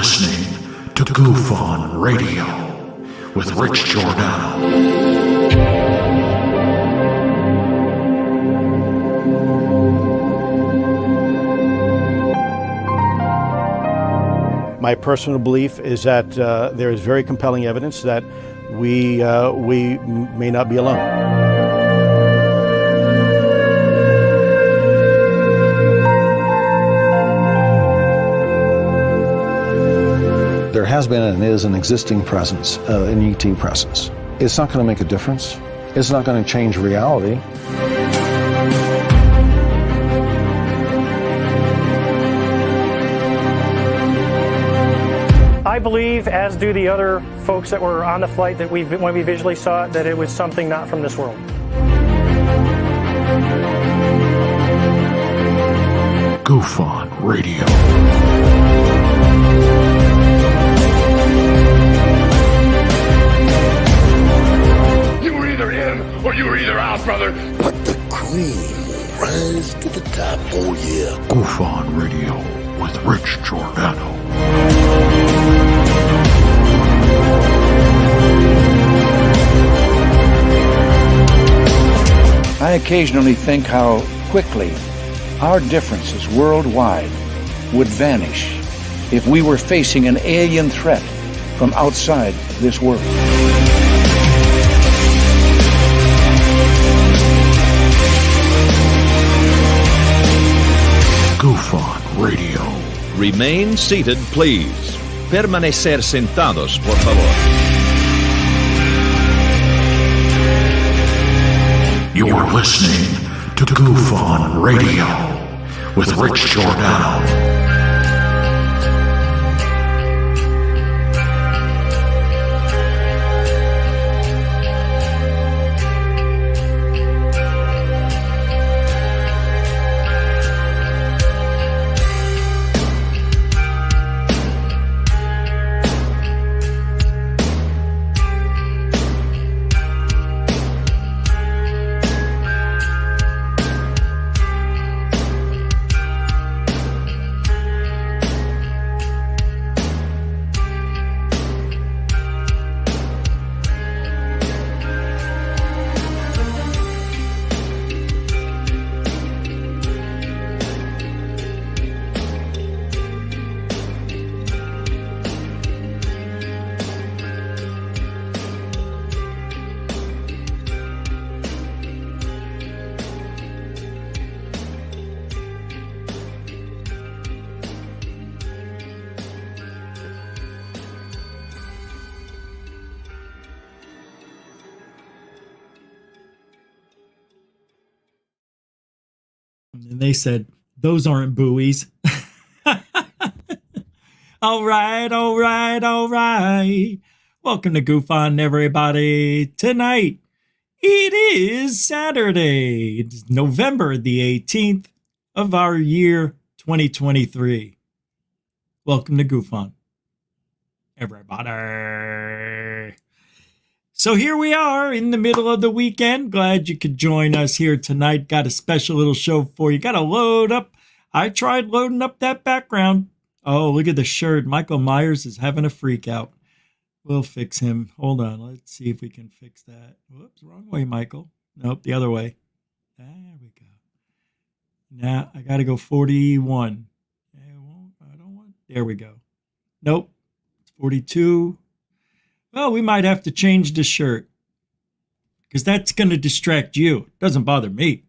listening to Goof On Radio with Rich Giordano. My personal belief is that there is very compelling evidence that we may not be alone. There has been and is an existing presence, an ET presence. It's not going to make a difference. It's not going to change reality. I believe, as do the other folks that were on the flight, that when we visually saw it, that it was something not from this world. Goof On Radio. You were either in or you were either out, brother. But the cream will rise to the top, oh yeah. Goof On Radio with Rich Giordano. I occasionally think how quickly our differences worldwide would vanish if we were facing an alien threat from outside this world. Goof On Radio. Remain seated, please. Permanecer sentados, por favor. You're listening to Goof On Radio with Rich Giordano. And they said, those aren't buoys. All right, all right, all right. Welcome to Goof On, everybody. Tonight, it is Saturday. It's November the 18th of our year 2023. Welcome to Goof On, everybody. So here we are in the middle of the weekend. Glad you could join us here tonight. Got a special little show for you. Got to load up. I tried loading up that background. Oh, look at the shirt. Michael Myers is having a freak out. We'll fix him. Hold on. Let's see if we can fix that. Whoops, wrong way, Michael. Nope, the other way. There we go. Now I got to go 41. I don't want. There we go. Nope. It's 42. Well, we might have to change the shirt because that's going to distract you. It doesn't bother me.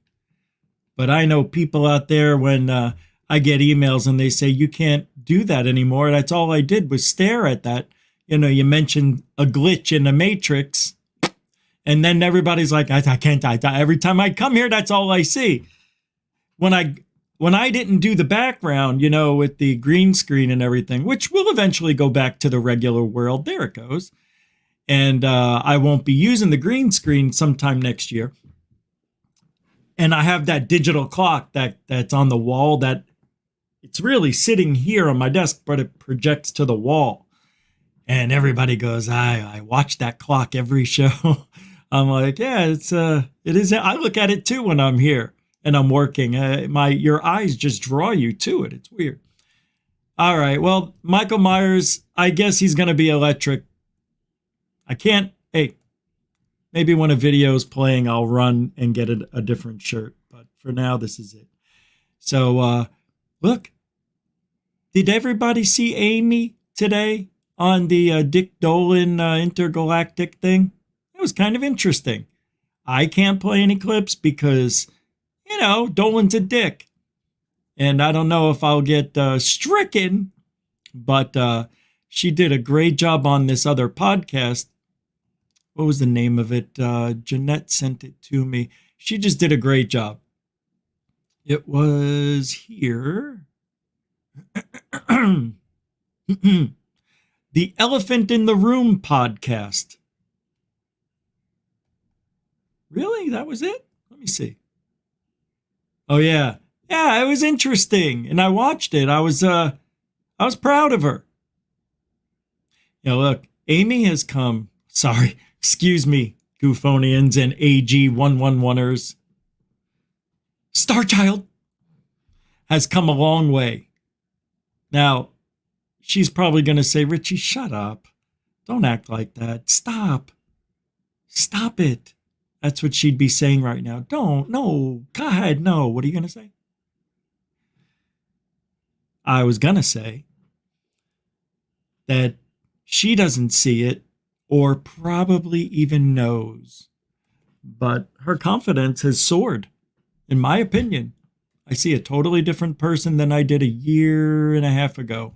But I know people out there when I get emails and they say, you can't do that anymore. That's all I did was stare at that. You know, you mentioned a glitch in the Matrix and then everybody's like, I can't. Every time I come here, that's all I see. When I didn't do the background, you know, with the green screen and everything, which will eventually go back to the regular world. There it goes. And I won't be using the green screen sometime next year. And I have that digital clock that's on the wall that it's really sitting here on my desk, but it projects to the wall. And everybody goes, I watch that clock every show. I'm like, yeah, it is. I look at it too when I'm here and I'm working. Your eyes just draw you to it. It's weird. All right. Well, Michael Myers, I guess he's going to be electric. I can't. Hey, maybe when a video's playing, I'll run and get a different shirt. But for now, this is it. So, look, did everybody see Amy today on the Dick Dolan intergalactic thing? It was kind of interesting. I can't play any clips because, Dolan's a dick. And I don't know if I'll get stricken, but she did a great job on this other podcast. What was the name of it? Jeanette sent it to me. She just did a great job. It was here. The Elephant in the Room podcast. Really? That was it? Let me see. Oh, yeah. Yeah, it was interesting. And I watched it. I was proud of her. Look, Amy has come. Sorry. Excuse me, Goofonians and AG111ers. Starchild has come a long way. Now, she's probably going to say, Richie, shut up. Don't act like that. Stop. Stop it. That's what she'd be saying right now. Don't. No. God, no. What are you going to say? I was going to say that she doesn't see it or probably even knows. But her confidence has soared, in my opinion. I see a totally different person than I did a year and a half ago.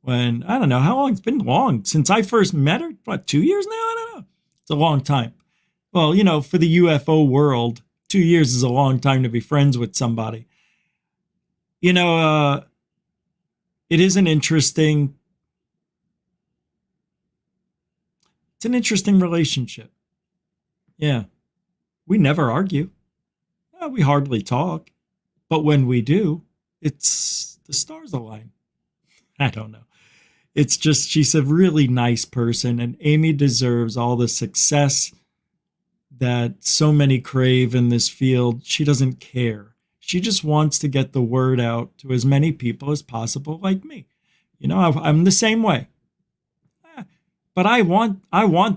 When, I don't know, how long? It's been long since I first met her. What, 2 years now? I don't know. It's a long time. Well, for the UFO world, 2 years is a long time to be friends with somebody. It is an interesting relationship. Yeah. We never argue. We hardly talk. But when we do, it's the stars align. I don't know. It's just, she's a really nice person, and Amy deserves all the success that so many crave in this field. She doesn't care. She just wants to get the word out to as many people as possible, like me. I'm the same way. But I want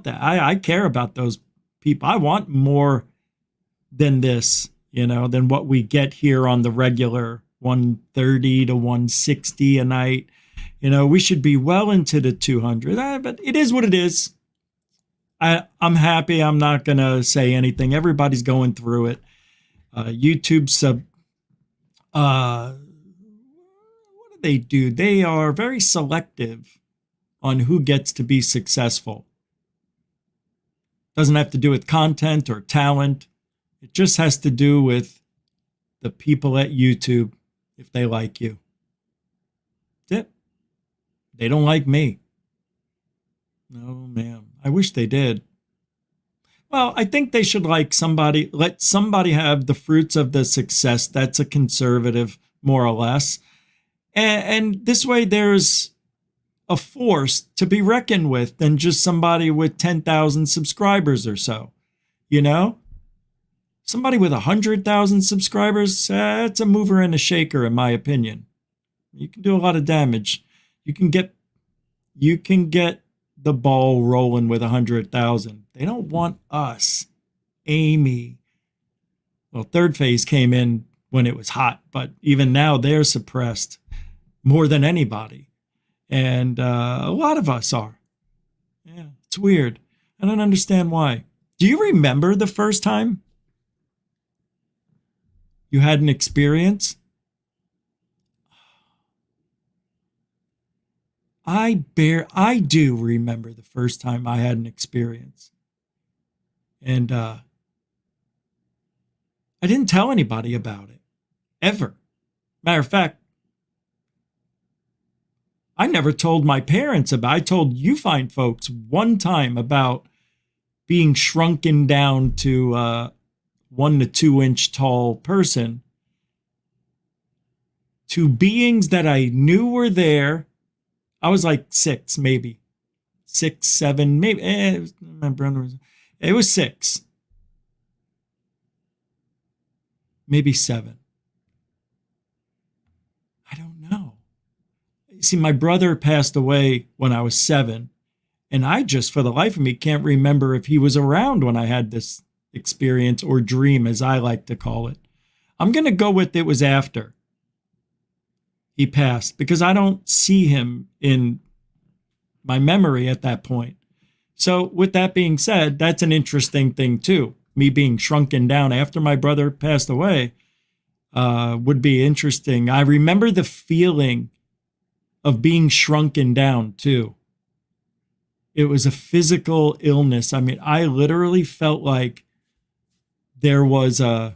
that. I care about those people. I want more than this, than what we get here on the regular 130 to 160 a night. We should be well into the 200, but it is what it is. I'm happy. I'm not going to say anything. Everybody's going through it. YouTube what do they do? They are very selective on who gets to be successful. Doesn't have to do with content or talent. It just has to do with the people at YouTube, if they like you. That's it. They don't like me. No, ma'am. I wish they did. Well, I think they should like somebody, let somebody have the fruits of the success. That's a conservative, more or less. And this way there's a force to be reckoned with than just somebody with 10,000 subscribers or so. Somebody with 100,000 subscribers, it's a mover and a shaker, in my opinion. You can do a lot of damage. You can get the ball rolling with 100,000. They don't want us. Amy. Well, Third Phase came in when it was hot, but even now they're suppressed more than anybody. And a lot of us are. Yeah, it's weird. I don't understand why. Do you remember the first time you had an experience? I do remember the first time I had an experience. And I didn't tell anybody about it, ever. Matter of fact, I never told my parents about it. I told you fine folks one time about being shrunken down to 1 to 2 inch tall person to beings that I knew were there. I was like 6, maybe 6, 7, maybe. My brother was. It was 6, maybe 7. I don't know. see, my brother passed away when I was 7. And I just, for the life of me, can't remember if he was around when I had this experience or dream, as I like to call it. I'm going to go with it was after he passed, because I don't see him in my memory at that point. So with that being said, that's an interesting thing too. Me being shrunken down after my brother passed away would be interesting. I remember the feeling of being shrunken down too. It was a physical illness. I mean, I literally felt like there was I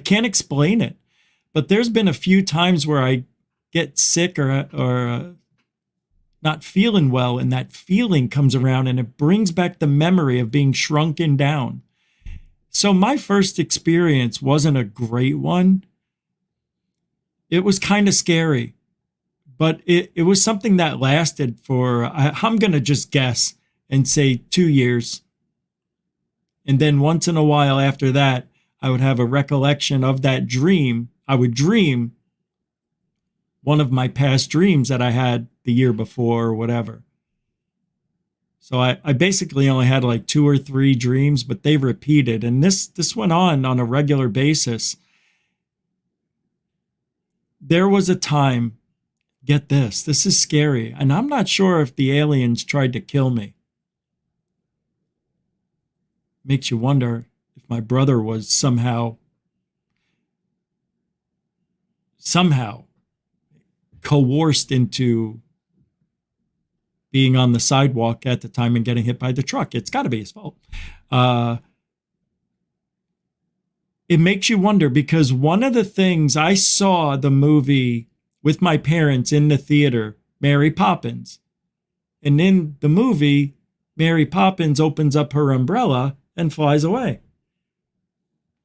can't explain it, but there's been a few times where I get sick or not feeling well, and that feeling comes around and it brings back the memory of being shrunken down. So my first experience wasn't a great one. It was kind of scary, but it was something that lasted for, I'm going to just guess and say 2 years. And then once in a while after that, I would have a recollection of that dream. I would dream one of my past dreams that I had the year before or whatever. So I basically only had like 2 or 3 dreams, but they repeated. And this went on a regular basis. There was a time, get this is scary. And I'm not sure if the aliens tried to kill me. Makes you wonder if my brother was somehow coerced into being on the sidewalk at the time and getting hit by the truck. It's got to be his fault. It makes you wonder, because one of the things, I saw the movie with my parents in the theater, Mary Poppins. And in the movie, Mary Poppins opens up her umbrella and flies away.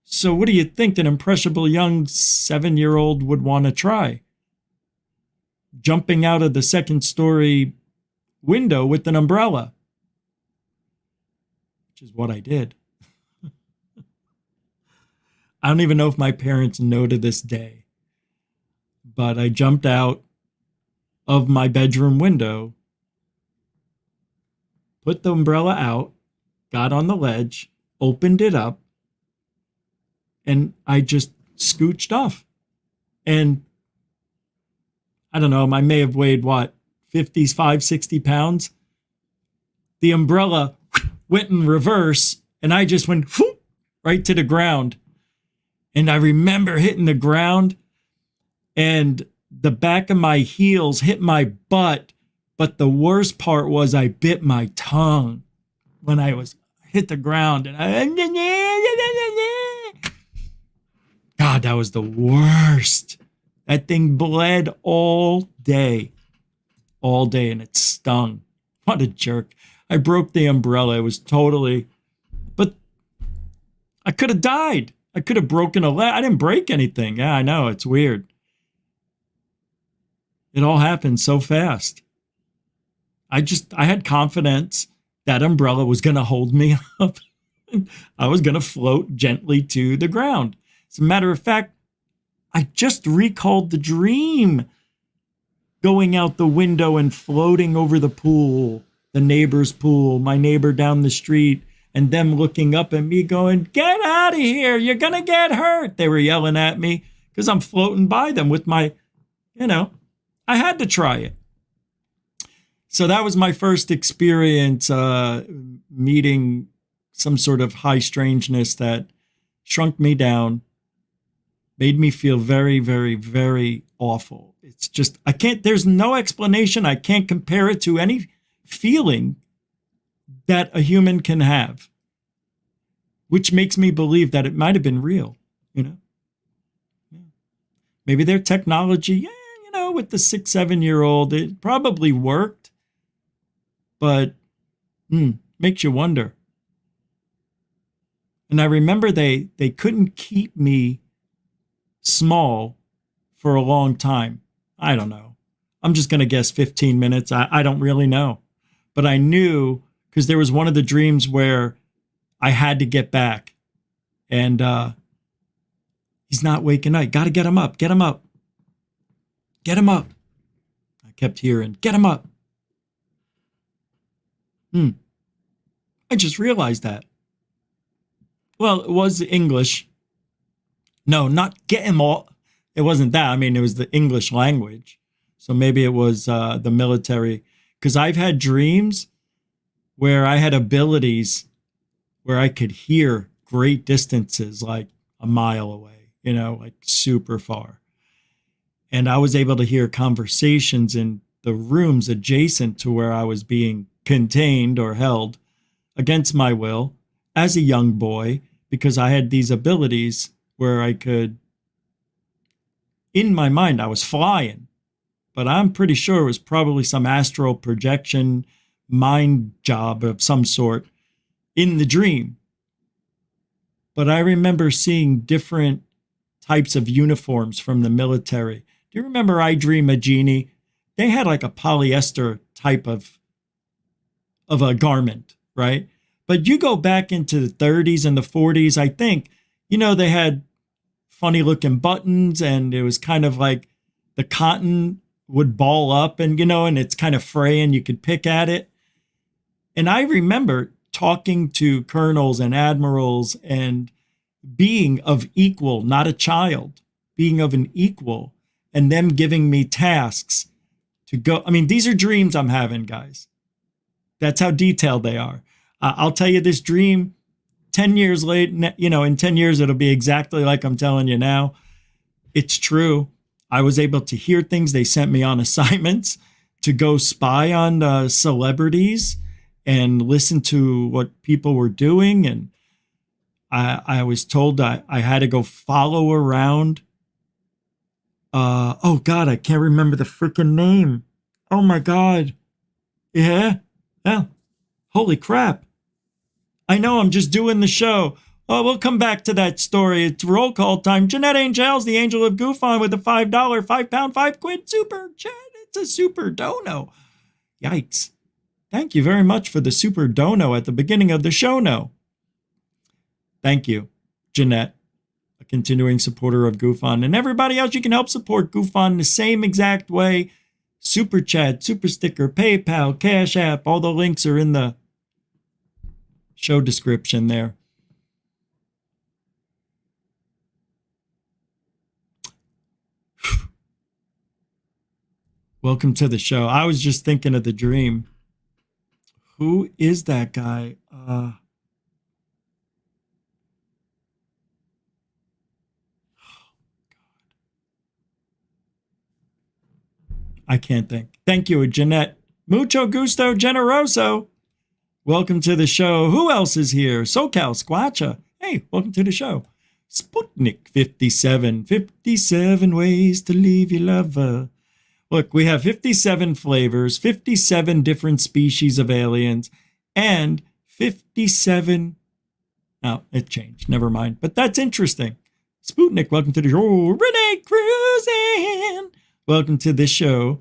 So what do you think an impressionable young 7-year-old would want to try? Jumping out of the second story window with an umbrella, which is what I did. I don't even know if my parents know to this day, but I jumped out of my bedroom window, put the umbrella out, got on the ledge, opened it up, and I just scooched off. And I don't know, I may have weighed 55, 60 pounds. The umbrella went in reverse and I just went right to the ground. And I remember hitting the ground and the back of my heels hit my butt. But the worst part was I bit my tongue when I was hit the ground. And God, that was the worst. That thing bled all day, and it stung. What a jerk. I broke the umbrella. It was totally, but I could have died. I could have broken a leg. I didn't break anything. Yeah, I know. It's weird. It all happened so fast. I had confidence that umbrella was going to hold me up. I was going to float gently to the ground. As a matter of fact, I just recalled the dream. Going out the window and floating over the pool, the neighbor's pool, my neighbor down the street, and them looking up at me going, "Get out of here, you're going to get hurt." They were yelling at me because I'm floating by them with my, I had to try it. So that was my first experience meeting some sort of high strangeness that shrunk me down, made me feel very, very, very awful. It's just, there's no explanation. I can't compare it to any feeling that a human can have, which makes me believe that it might have been real, Maybe their technology, with the 6, 7-year-old, it probably worked, but makes you wonder. And I remember they couldn't keep me small for a long time. I don't know. I'm just going to guess 15 minutes. I don't really know. But I knew, because there was one of the dreams where I had to get back. And he's not waking up. Got to get him up. Get him up. Get him up. I kept hearing, get him up. I just realized that. Well, it was English. No, not get him all. It wasn't that. I mean, it was the English language. So maybe it was the military. Because I've had dreams where I had abilities where I could hear great distances, like a mile away, like super far. And I was able to hear conversations in the rooms adjacent to where I was being contained or held against my will as a young boy, because I had these abilities where I could, in my mind, I was flying, but I'm pretty sure it was probably some astral projection mind job of some sort in the dream. But I remember seeing different types of uniforms from the military. Do you remember I Dream a Genie? They had like a polyester type of a garment, right? But you go back into the 30s and the 40s, I think, they had funny looking buttons, and it was kind of like the cotton would ball up and, and it's kind of fray and you could pick at it. And I remember talking to colonels and admirals and being of equal, not a child, being of an equal, and them giving me tasks to go. I mean, these are dreams I'm having, guys. That's how detailed they are. I'll tell you this dream 10 years later, in 10 years, it'll be exactly like I'm telling you now. It's true. I was able to hear things. They sent me on assignments to go spy on celebrities and listen to what people were doing. And I was told I had to go follow around. Oh God, I can't remember the freaking name. Oh my God. Yeah. Holy crap. I know, I'm just doing the show. Oh, we'll come back to that story. It's roll call time. Jeanette Angels, the angel of Goofon, with a $5, £5, £5 super chat. It's a super dono. Yikes. Thank you very much for the super dono at the beginning of the show. No. Thank you, Jeanette, a continuing supporter of Goofon. And everybody else, you can help support Goofon the same exact way. Super chat, super sticker, PayPal, Cash App. All the links are in the show description there. Welcome to the show. I was just thinking of the dream. Who is that guy? I can't think. Thank you, Jeanette. Mucho gusto generoso. Welcome to the show. Who else is here? SoCal Squatcha. Hey, welcome to the show. Sputnik 57. 57 ways to leave your lover. Look, we have 57 flavors, 57 different species of aliens, and 57... Oh, it changed. Never mind. But that's interesting. Sputnik, welcome to the show. Renee Cruisin'. Welcome to this show.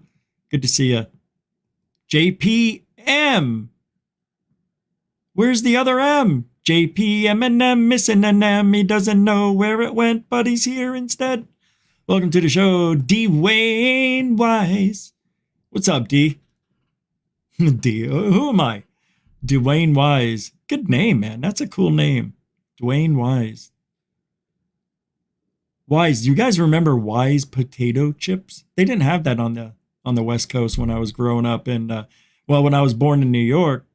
Good to see you. JPM. Where's the other M? JP M&M missing an M. He doesn't know where it went, but he's here instead. Welcome to the show, Dwayne Wise. What's up, D? D, who am I? Dwayne Wise. Good name, man. That's a cool name. Dwayne Wise. Wise. Do you guys remember Wise potato chips? They didn't have that on the West Coast when I was growing up. And when I was born in New York,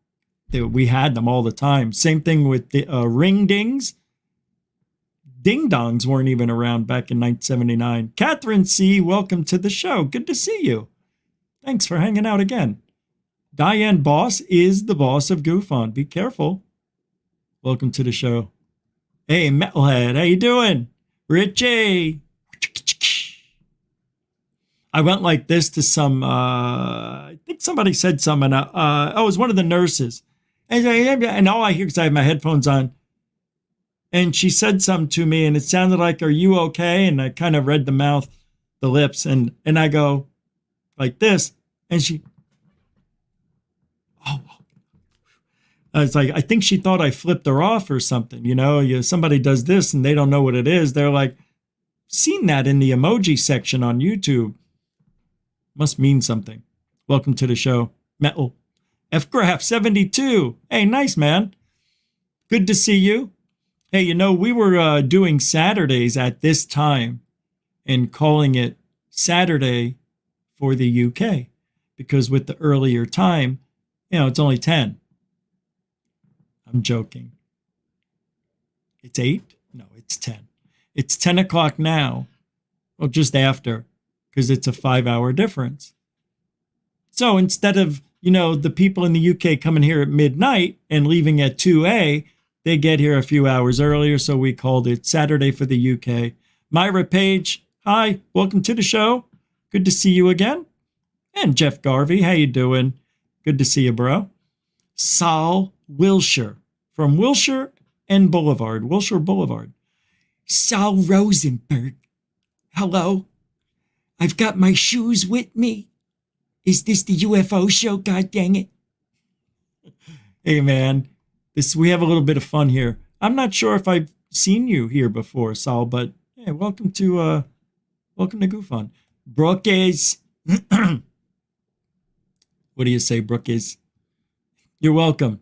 we had them all the time. Same thing with the ring dings. Ding dongs weren't even around back in 1979. Catherine C., welcome to the show. Good to see you. Thanks for hanging out again. Diane Boss is the boss of Goofon. Be careful. Welcome to the show. Hey, Metalhead, how you doing? Richie. I went like this to some, I think somebody said something. It was one of the nurses. And all I hear, because I have my headphones on, and she said something to me, and it sounded like, "Are you okay?" And I kind of read the mouth, the lips, and I go like this, and she, it's like, I think she thought I flipped her off or something. Somebody does this and they don't know what it is. They're like, seen that in the emoji section on YouTube. Must mean something. Welcome to the show, Metal. F-Graph 72. Hey, nice, man. Good to see you. Hey, you know, we were doing Saturdays at this time and calling it Saturday for the UK because with the earlier time, you know, it's only 10. I'm joking. It's 8? No, it's 10. It's 10 o'clock now. Well, just after, because it's a 5-hour difference. So instead of, you know, the people in the UK coming here at midnight and leaving at 2 they get here a few hours earlier, so we called it Saturday for the UK. Myra Page, hi, welcome to the show. Good to see you again. And Jeff Garvey, how you doing? Good to see you, bro. Sal Wilshire from Wilshire and Boulevard, Wilshire Boulevard. Sal Rosenberg, hello. I've got my shoes with me. Is this the UFO show? God dang it. Hey, man. We have a little bit of fun here. I'm not sure if I've seen you here before, Saul, but hey, welcome to Goof On. Brooke is what do you say, Brooke is? You're welcome.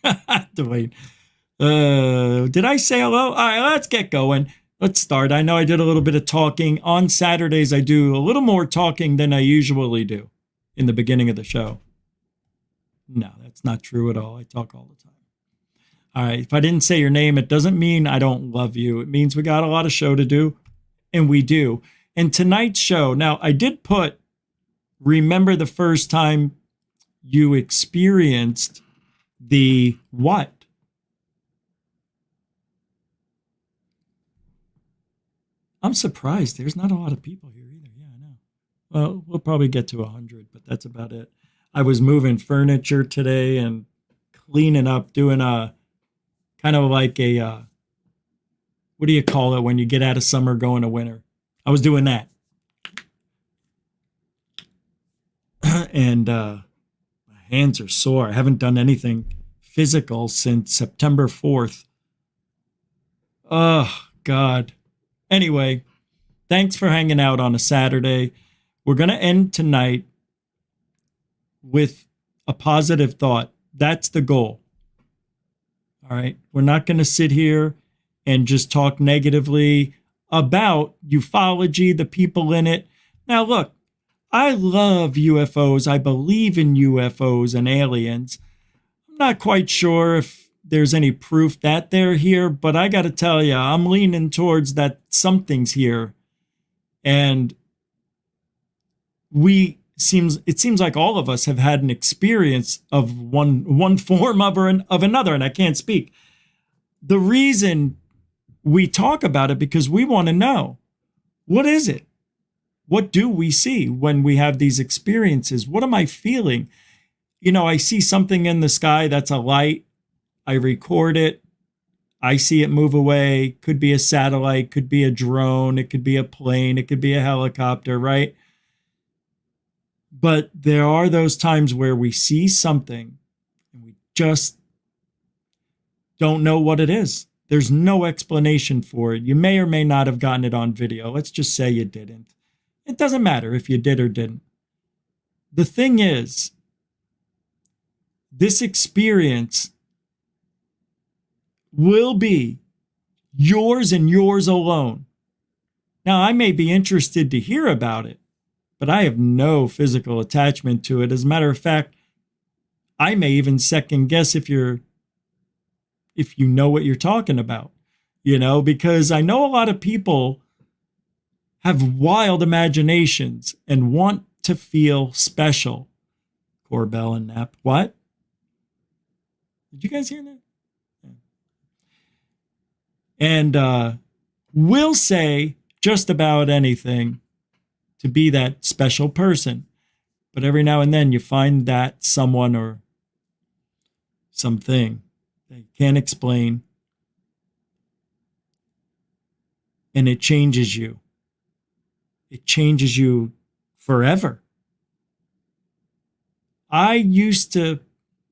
Dwayne. Did I say hello? All right, let's get going. Let's start. I know I did a little bit of talking. On Saturdays, I do a little more talking than I usually do in the beginning of the show. No, that's not true at all. I talk all the time. All right. If I didn't say your name, it doesn't mean I don't love you. It means we got a lot of show to do, and we do. And tonight's show, now I did put, remember the first time you experienced the what? I'm surprised. There's not a lot of people here either. Yeah, I know. Well, we'll probably get to 100, but that's about it. I was moving furniture today and cleaning up, doing a kind of like a, what do you call it when you get out of summer going to winter? I was doing that. And my hands are sore. I haven't done anything physical since September 4th. Oh, God. Anyway, thanks for hanging out on a Saturday. We're going to end tonight with a positive thought. That's the goal. All right. We're not going to sit here and just talk negatively about ufology, the people in it. Now, look, I love UFOs. I believe in UFOs and aliens. I'm not quite sure if there's any proof that they're here, but I got to tell you, I'm leaning towards that something's here. And it seems like all of us have had an experience of one form of another, and I can't speak. The reason we talk about it because we want to know, what is it? What do we see when we have these experiences? What am I feeling? You know, I see something in the sky that's a light. I record it. I see it move away. Could be a satellite, could be a drone, it could be a plane, it could be a helicopter, right? But there are those times where we see something and we just don't know what it is. There's no explanation for it. You may or may not have gotten it on video. Let's just say you didn't. It doesn't matter if you did or didn't. The thing is, this experience will be yours and yours alone. Now, I may be interested to hear about it, but I have no physical attachment to it. As a matter of fact, I may even second guess if you know what you're talking about, you know, because I know a lot of people have wild imaginations and want to feel special. Corbell and Knapp. What? Did you guys hear that? Yeah. And we'll say just about anything to be that special person. But every now and then you find that someone or something that you can't explain. And it changes you. It changes you forever. I never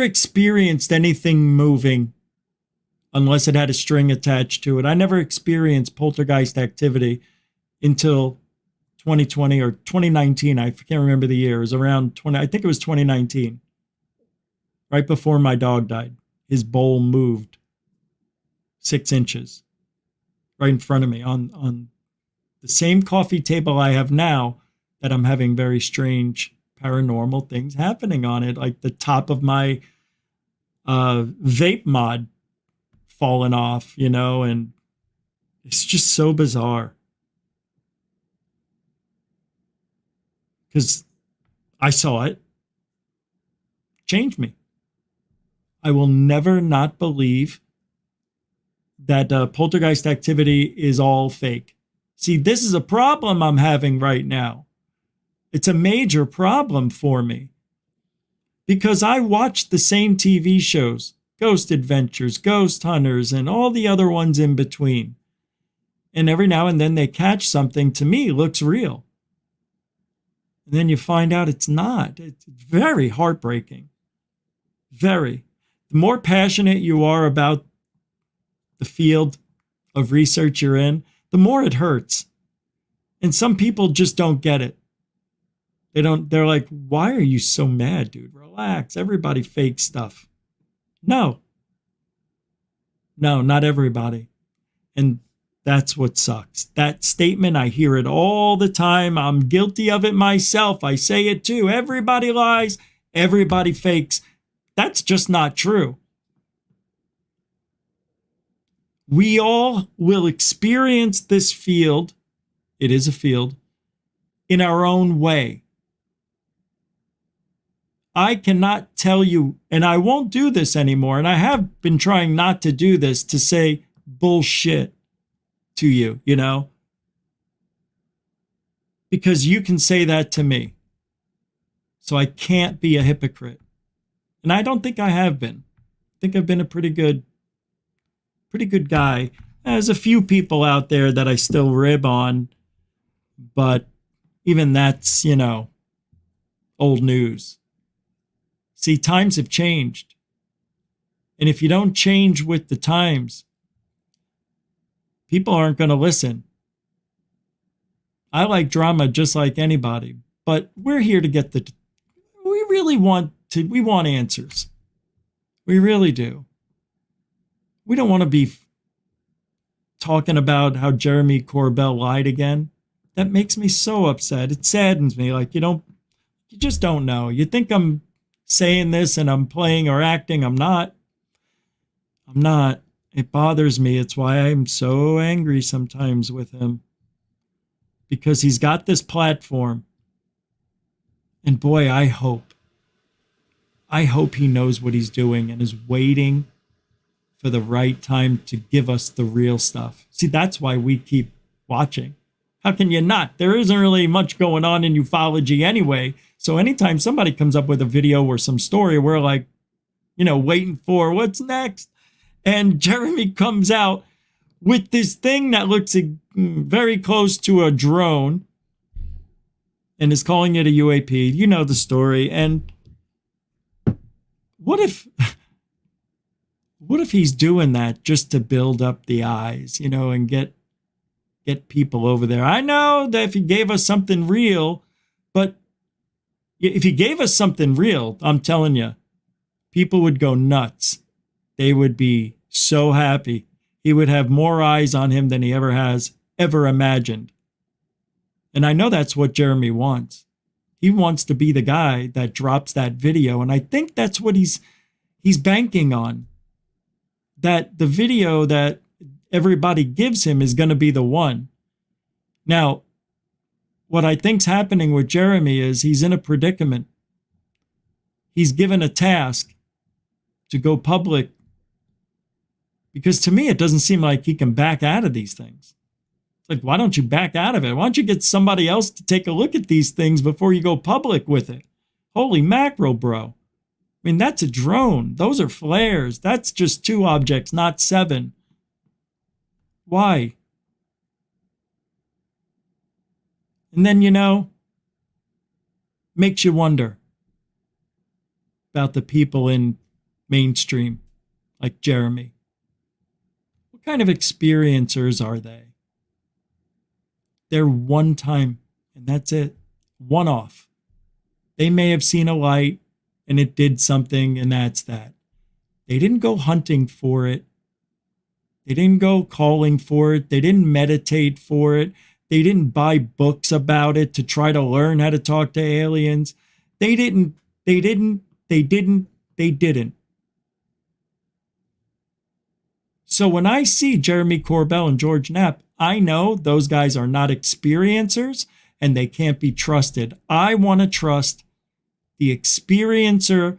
experienced anything moving unless it had a string attached to it. I never experienced poltergeist activity until 2020 or 2019. I can't remember the year. It was around 20. I think it was 2019. Right before my dog died. His bowl moved 6 inches right in front of me on the same coffee table I have now, that I'm having very strange paranormal things happening on it. Like the top of my vape mod falling off, and it's just so bizarre. Because I saw it. Changed me. I will never not believe that poltergeist activity is all fake. See, this is a problem I'm having right now. It's a major problem for me. Because I watch the same TV shows, Ghost Adventures, Ghost Hunters, and all the other ones in between. And every now and then they catch something to me looks real. And then you find out it's not. It's very heartbreaking. Very. The more passionate you are about the field of research you're in, the more it hurts. And some people just don't get it. They're like, why are you so mad, dude? Relax. Everybody fakes stuff. No, not everybody. And that's what sucks. That statement, I hear it all the time. I'm guilty of it myself. I say it too. Everybody lies. Everybody fakes. That's just not true. We all will experience this field, it is a field, in our own way. I cannot tell you, and I won't do this anymore, and I have been trying not to do this, to say bullshit to you, because you can say that to me. So I can't be a hypocrite. And I don't think I have been. I think I've been a pretty good guy. There's a few people out there that I still rib on, but even that's, old news. See, times have changed. And if you don't change with the times, people aren't going to listen. I like drama just like anybody, but we're here to get we want answers. We really do. We don't want to be talking about how Jeremy Corbell lied again. That makes me so upset. It saddens me. Like, you just don't know. You think I'm saying this and I'm playing or acting. I'm not. It bothers me. It's why I'm so angry sometimes with him. Because he's got this platform. And boy, I hope he knows what he's doing and is waiting for the right time to give us the real stuff. See, that's why we keep watching. How can you not? There isn't really much going on in ufology anyway. So anytime somebody comes up with a video or some story, we're like, waiting for what's next. And Jeremy comes out with this thing that looks very close to a drone and is calling it a UAP. You know the story. And what if he's doing that just to build up the eyes, and get people over there? I know that if he gave us something real, but if he gave us something real, I'm telling you, people would go nuts. They would be so happy. He would have more eyes on him than he ever imagined. And I know that's what Jeremy wants. He wants to be the guy that drops that video. And I think that's what he's banking on. That the video that everybody gives him is going to be the one. Now, what I think's happening with Jeremy is he's in a predicament. He's given a task to go public. Because to me, it doesn't seem like he can back out of these things. It's like, why don't you back out of it? Why don't you get somebody else to take a look at these things before you go public with it? Holy mackerel, bro. I mean, that's a drone. Those are flares. That's just 2 objects, not 7. Why? And then, makes you wonder about the people in mainstream, like Jeremy. kind of experiencers are they? They're one time, and that's it. One off. They may have seen a light, and it did something, and that's that. They didn't go hunting for it. They didn't go calling for it. They didn't meditate for it. They didn't buy books about it to try to learn how to talk to aliens. They didn't. So when I see Jeremy Corbell and George Knapp, I know those guys are not experiencers and they can't be trusted. I want to trust the experiencer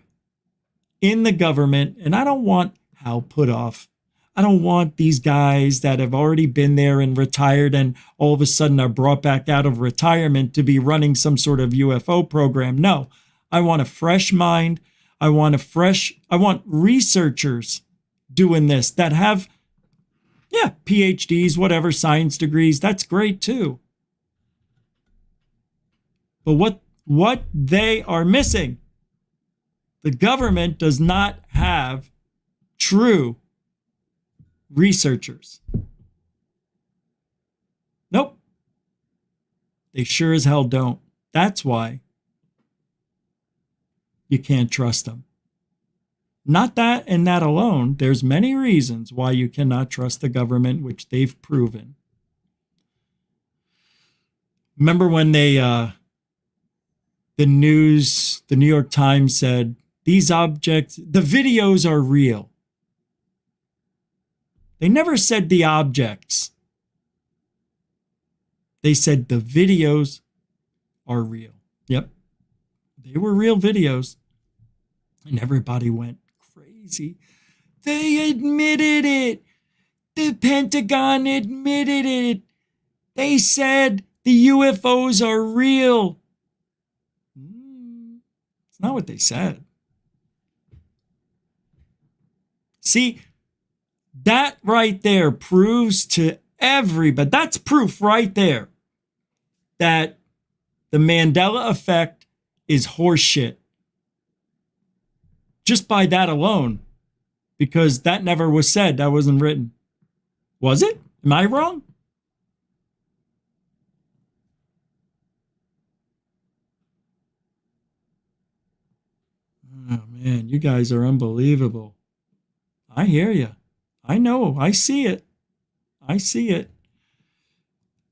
in the government, and I don't want Hal Puthoff. I don't want these guys that have already been there and retired and all of a sudden are brought back out of retirement to be running some sort of UFO program. No, I want a fresh mind. I want researchers doing this that have, PhDs, whatever, science degrees. That's great too. But what they are missing, the government does not have true researchers. Nope. They sure as hell don't. That's why you can't trust them. Not that and that alone. There's many reasons why you cannot trust the government, which they've proven. Remember when the New York Times said, these objects, the videos are real. They never said the objects. They said the videos are real. Yep. They were real videos. And everybody went crazy. They admitted it. The Pentagon admitted it. They said the UFOs are real. It's not what they said. See, that right there proves to everybody, that's proof right there that the Mandela effect is horseshit. Just by that alone, because that never was said, that wasn't written. Was it? Am I wrong? Oh man, you guys are unbelievable. I hear you. I know. I see it. I see it.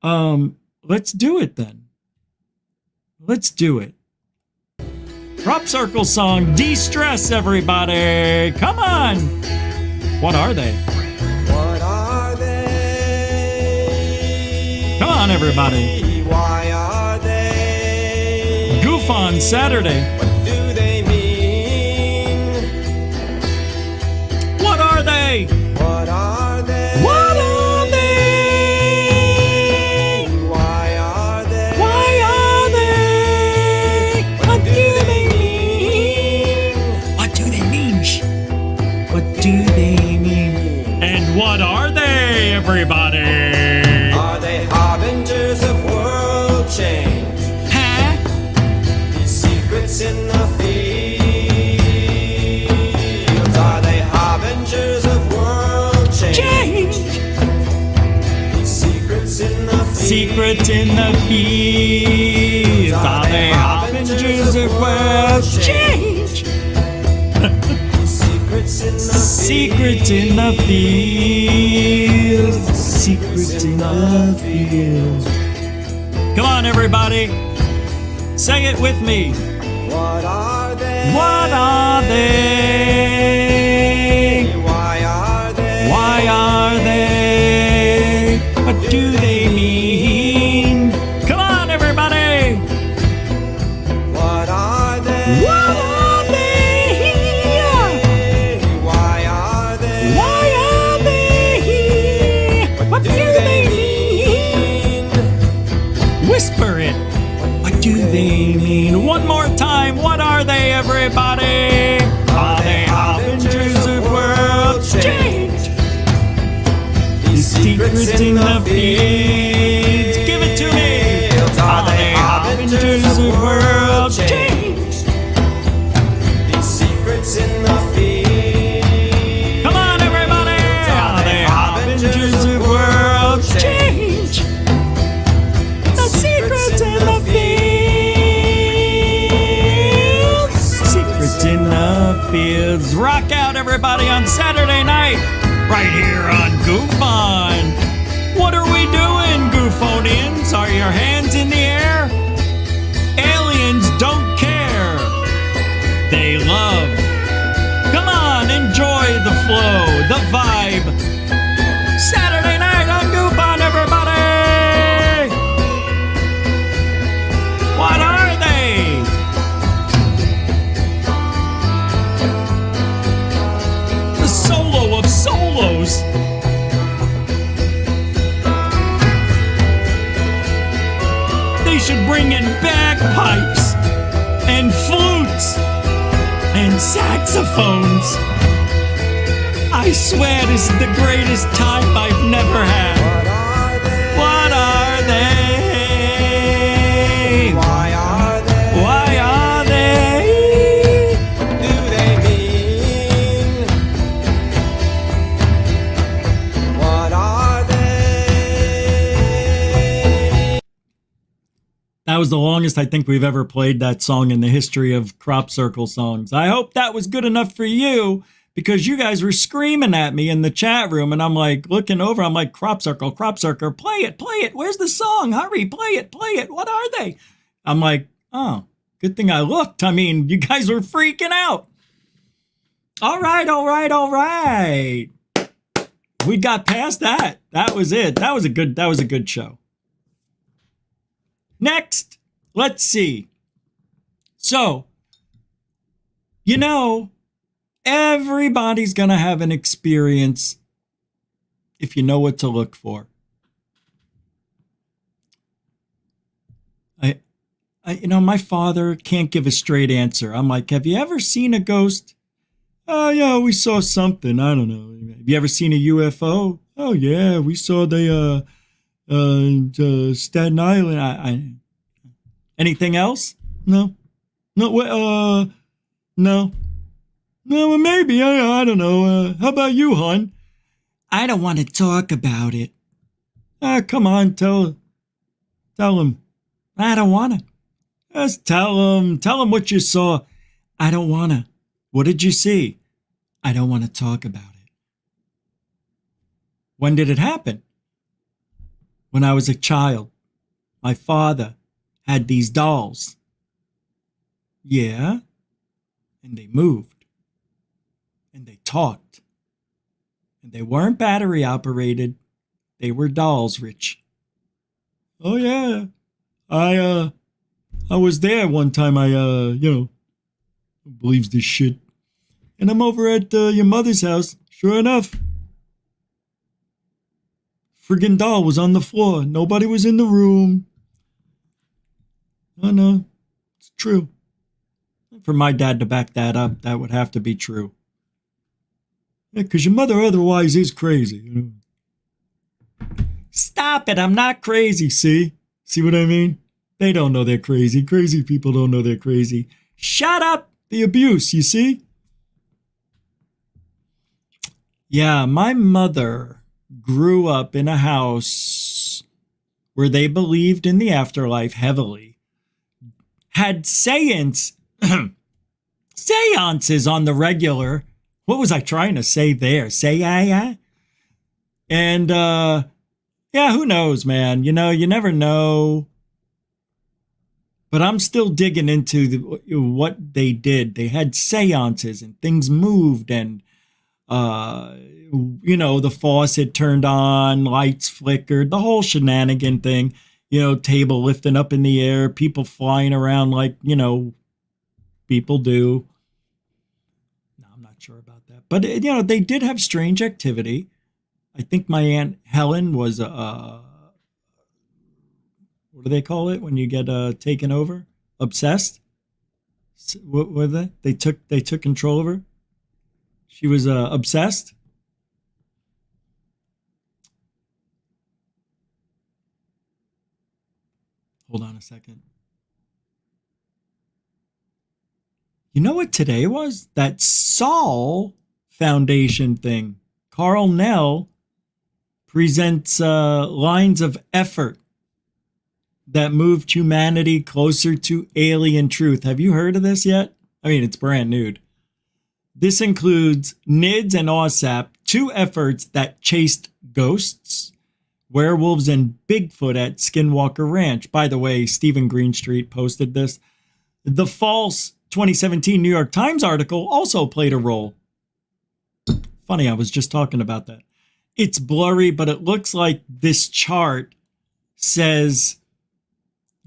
Let's do it then. Let's do it. Crop Circle song, De-Stress, everybody. Come on. What are they? What are they? Come on, everybody. Why are they? Goof on Saturday. What do they mean? What are they? What are they? What are they? Why are they? Why are they? What do they mean? What do they mean? What do they mean? And what are they, everybody? Are they harbingers of world change? Huh? These secrets in the fields. Are they harbingers of world change? These secrets in the fields. Secrets in the fields. Are they harbingers of world change? Secrets in the Secrets in the fields. Secrets in the fields. Come on, everybody. Say it with me. What are they? What are they? Why are they? Why are they? What do they mean? Come on, everybody. What are they? What are they? Why are they? Why are they? What do they mean? Whisper it. What do they mean? One more time. What are they, everybody? Are they harbingers of world change? These secrets in the fields. Give it to me. Are they harbingers of world change? These secrets in the fields. Come on, everybody. Are they harbingers Fields. Rock out, everybody, on Saturday night, right here on Goof On. What are we doing, Goofonians? Are your hands in the air? Aliens don't care. They love. Come on, enjoy the flow, the vibe. Saturday night on Goof On, everybody! What are they? The solo of solos. They should bring in bagpipes and flutes and saxophones. I swear this is the greatest time I've never had. What are they? Why are they? Why are they? Do they mean? What are they? That was the longest I think we've ever played that song in the history of Crop Circle songs. I hope that was good enough for you, because you guys were screaming at me in the chat room, and I'm like looking over, I'm like, Crop Circle, play it. Where's the song? Hurry, play it. What are they? I'm like, oh, good thing I looked. I mean, you guys were freaking out. All right. We got past that. That was it. That was a good show. Next, let's see. So, everybody's going to have an experience if you know what to look for. My father can't give a straight answer. I'm like, have you ever seen a ghost? Oh, yeah, we saw something. I don't know. Have you ever seen a UFO? Oh, yeah, we saw the Staten Island. Anything else? No. No, well, maybe. I don't know. How about you, hon? I don't want to talk about it. Come on, tell him. I don't want to. Just tell him what you saw. I don't want to. What did you see? I don't want to talk about it. When did it happen? When I was a child. My father had these dolls. Yeah. And they moved. And they talked. And they weren't battery operated. They were dolls, Rich. Oh, yeah. I was there one time. Believes this shit. And I'm over at your mother's house. Sure enough. Friggin' doll was on the floor. Nobody was in the room. Oh, no. It's true. For my dad to back that up, that would have to be true. Yeah, because your mother otherwise is crazy. Stop it. I'm not crazy, see? See what I mean? They don't know they're crazy. Crazy people don't know they're crazy. Shut up the abuse, you see? Yeah, my mother grew up in a house where they believed in the afterlife heavily. Had seances on the regular. What was I trying to say there? And, yeah, who knows, man? You never know. But I'm still digging into what they did. They had seances and things moved and, the faucet turned on, lights flickered, the whole shenanigan thing. Table lifting up in the air, people flying around like, people do. No, I'm not sure about that. But, they did have strange activity. I think my Aunt Helen was, what do they call it when you get taken over? Obsessed? What were they? They took control of her? She was obsessed? Hold on a second. You know what today was? That Saul Foundation thing. Carl Nell presents lines of effort that moved humanity closer to alien truth. Have you heard of this yet? I mean, it's brand new. This includes NIDS and OSAP, two efforts that chased ghosts, werewolves, and Bigfoot at Skinwalker Ranch. By the way, Stephen Greenstreet posted this. The false 2017 New York Times article also played a role. Funny, I was just talking about that. It's blurry, but it looks like this chart says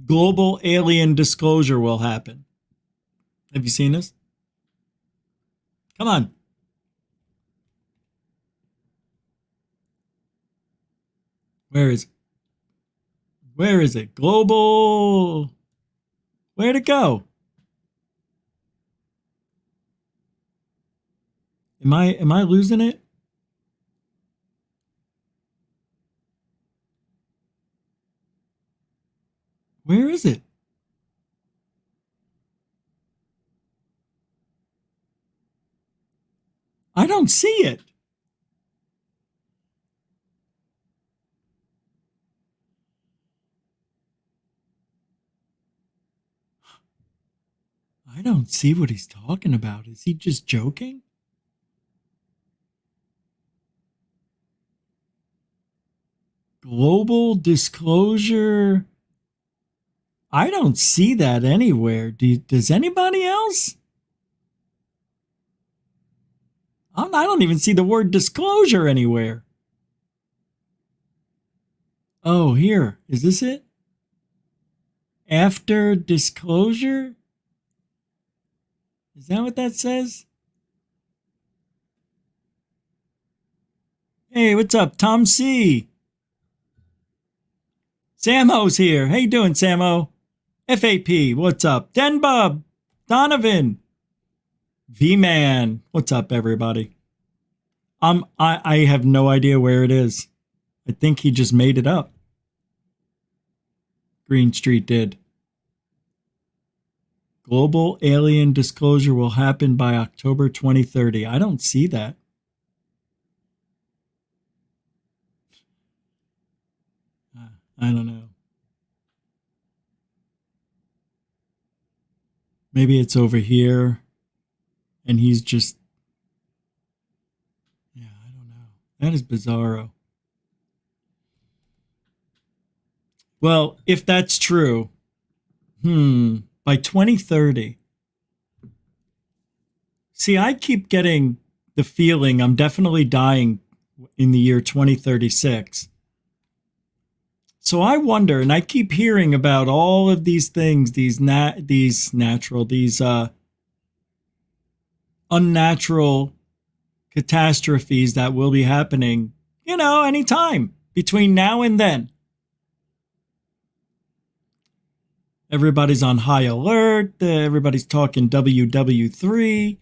global alien disclosure will happen. Have you seen this? Come on. Where is it? Where is it? Global. Where'd it go? Am I losing it? Where is it? I don't see it. I don't see what he's talking about. Is he just joking? Global disclosure. I don't see that anywhere. Does anybody else? I don't even see the word disclosure anywhere. Oh, here. Is this it? After disclosure? Is that what that says? Hey, what's up, Tom C? Samo's here. How you doing, Samo? FAP, what's up? Denbub, Donovan, V-Man, what's up, everybody? I have no idea where it is. I think he just made it up. Green Street did. Global alien disclosure will happen by October 2030. I don't see that. I don't know. Maybe it's over here and he's just, yeah, I don't know. That is bizarro. Well, if that's true, by 2030, see, I keep getting the feeling I'm definitely dying in the year 2036. So I wonder, and I keep hearing about all of these things, these unnatural catastrophes that will be happening, anytime between now and then. Everybody's on high alert. Everybody's talking WW3.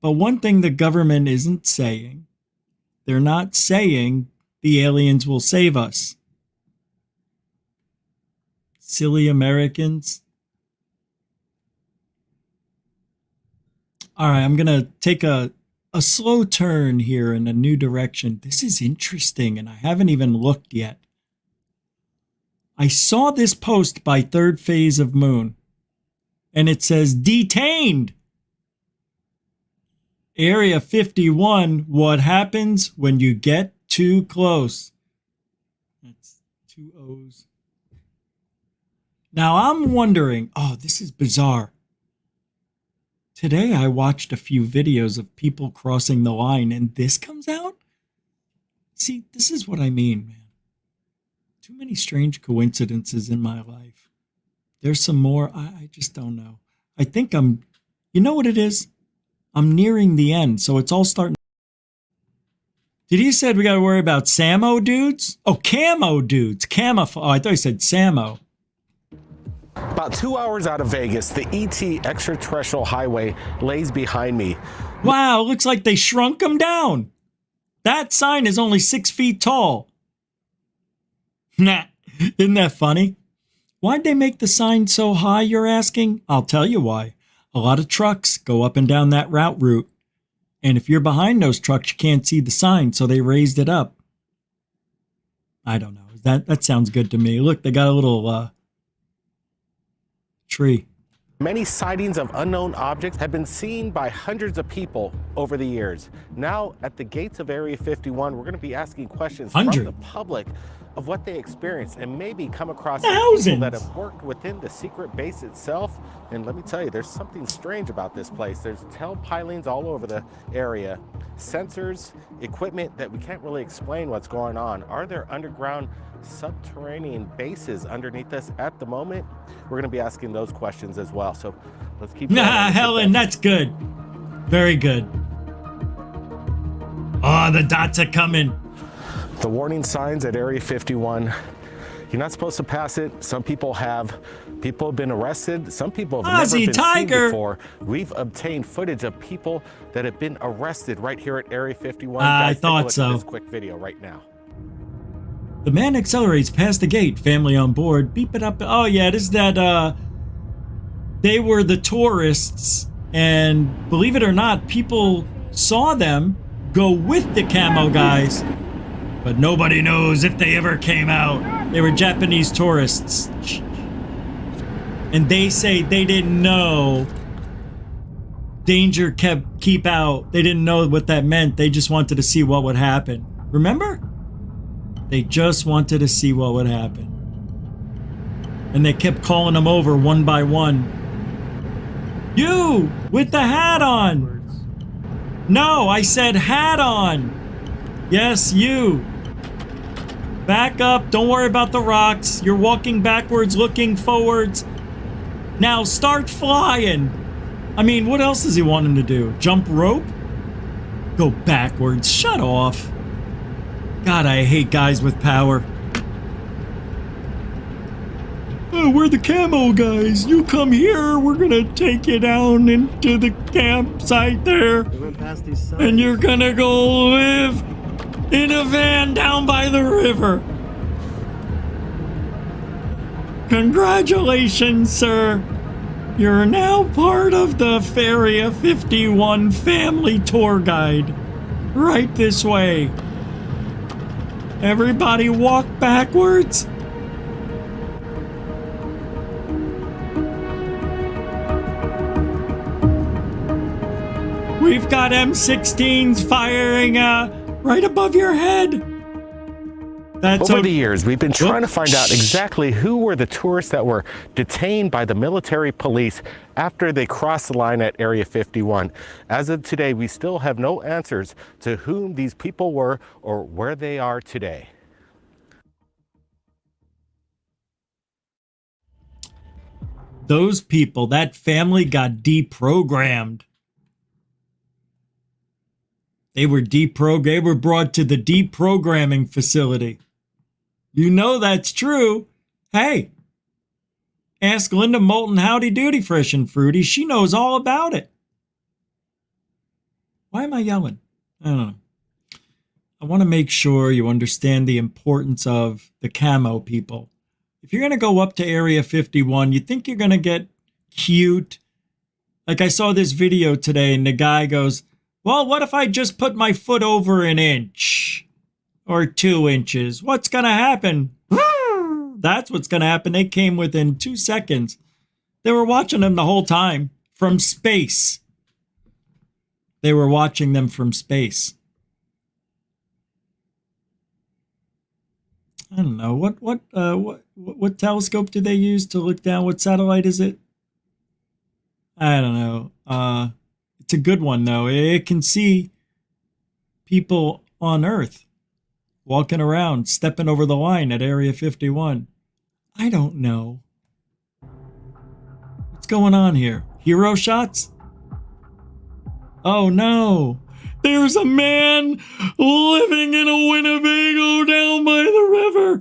But one thing the government isn't saying, they're not saying the aliens will save us. Silly Americans. All right, I'm going to take a slow turn here in a new direction. This is interesting, and I haven't even looked yet. I saw this post by Third Phase of Moon, and it says, detained. Area 51, what happens when you get too close? That's 2 O's. Now I'm wondering, this is bizarre. Today I watched a few videos of people crossing the line and this comes out? See, this is what I mean, man. Too many strange coincidences in my life. There's some more, I just don't know. I think you know what it is? I'm nearing the end, so it's all starting. Did he said we got to worry about Samo dudes? Oh, camo dudes. Camouflage. Oh, I thought he said Samo. About 2 hours out of Vegas, the ET extraterrestrial highway lays behind me. Wow, looks like they shrunk them down. That sign is only 6 feet tall. Nah, isn't that funny? Why'd they make the sign so high, you're asking? I'll tell you why. A lot of trucks go up and down that route. And if you're behind those trucks, you can't see the sign, so they raised it up. I don't know. That sounds good to me. Look, they got a little tree. Many sightings of unknown objects have been seen by hundreds of people over the years. Now, at the gates of Area 51, we're going to be asking questions from the public of what they experienced and maybe come across people that have worked within the secret base itself. And let me tell you, there's something strange about this place. There's tell pilings all over the area, sensors, equipment that we can't really explain what's going on. Are there underground subterranean bases underneath us at the moment? We're going to be asking those questions as well. So let's keep going. Helen, that's good. Very good. Oh, the dots are coming. The warning signs at Area 51. You're not supposed to pass it. Some people have. People have been arrested. Some people have never been seen before. We've obtained footage of people that have been arrested right here at Area 51. I Guys, thought take a look so. at this quick video right now. The man accelerates past the gate. Family on board. Beep it up. Oh yeah, this is that. They were the tourists, and believe it or not, people saw them go with the camo guys. But nobody knows if they ever came out. They were Japanese tourists. And they say they didn't know. Danger keep out. They didn't know what that meant. They just wanted to see what would happen. Remember? They just wanted to see what would happen. And they kept calling them over one by one. You! With the hat on! No, I said hat on! Yes, you! Back up, don't worry about the rocks. You're walking backwards, looking forwards. Now start flying. I mean, what else does he want him to do? Jump rope? Go backwards, shut off. God, I hate guys with power. Oh, we're the camo guys. You come here, we're gonna take you down into the campsite there. And you're gonna go live in a van down by the river. Congratulations, sir. You're now part of the Area 51 family tour guide. Right this way. Everybody walk backwards. We've got M16s firing right above your head. That's over the years, we've been trying to find out exactly who were the tourists that were detained by the military police after they crossed the line at Area 51. As of today, we still have no answers to whom these people were or where they are today. Those people, that family got deprogrammed. They were they were brought to the deprogramming facility. You know that's true. Hey, ask Linda Moulton Howdy Doody Fresh and Fruity. She knows all about it. Why am I yelling? I don't know. I want to make sure you understand the importance of the camo people. If you're going to go up to Area 51, you think you're going to get cute. Like I saw this video today and the guy goes, well, what if I just put my foot over an inch or 2 inches? What's going to happen? That's what's going to happen. They came within 2 seconds. They were watching them the whole time from space. They were watching them from space. I don't know. What telescope do they use to look down? What satellite is it? I don't know. It's a good one, though. It can see people on Earth walking around, stepping over the line at Area 51. I don't know. What's going on here? Hero shots? Oh, no. There's a man living in a Winnebago down by the river.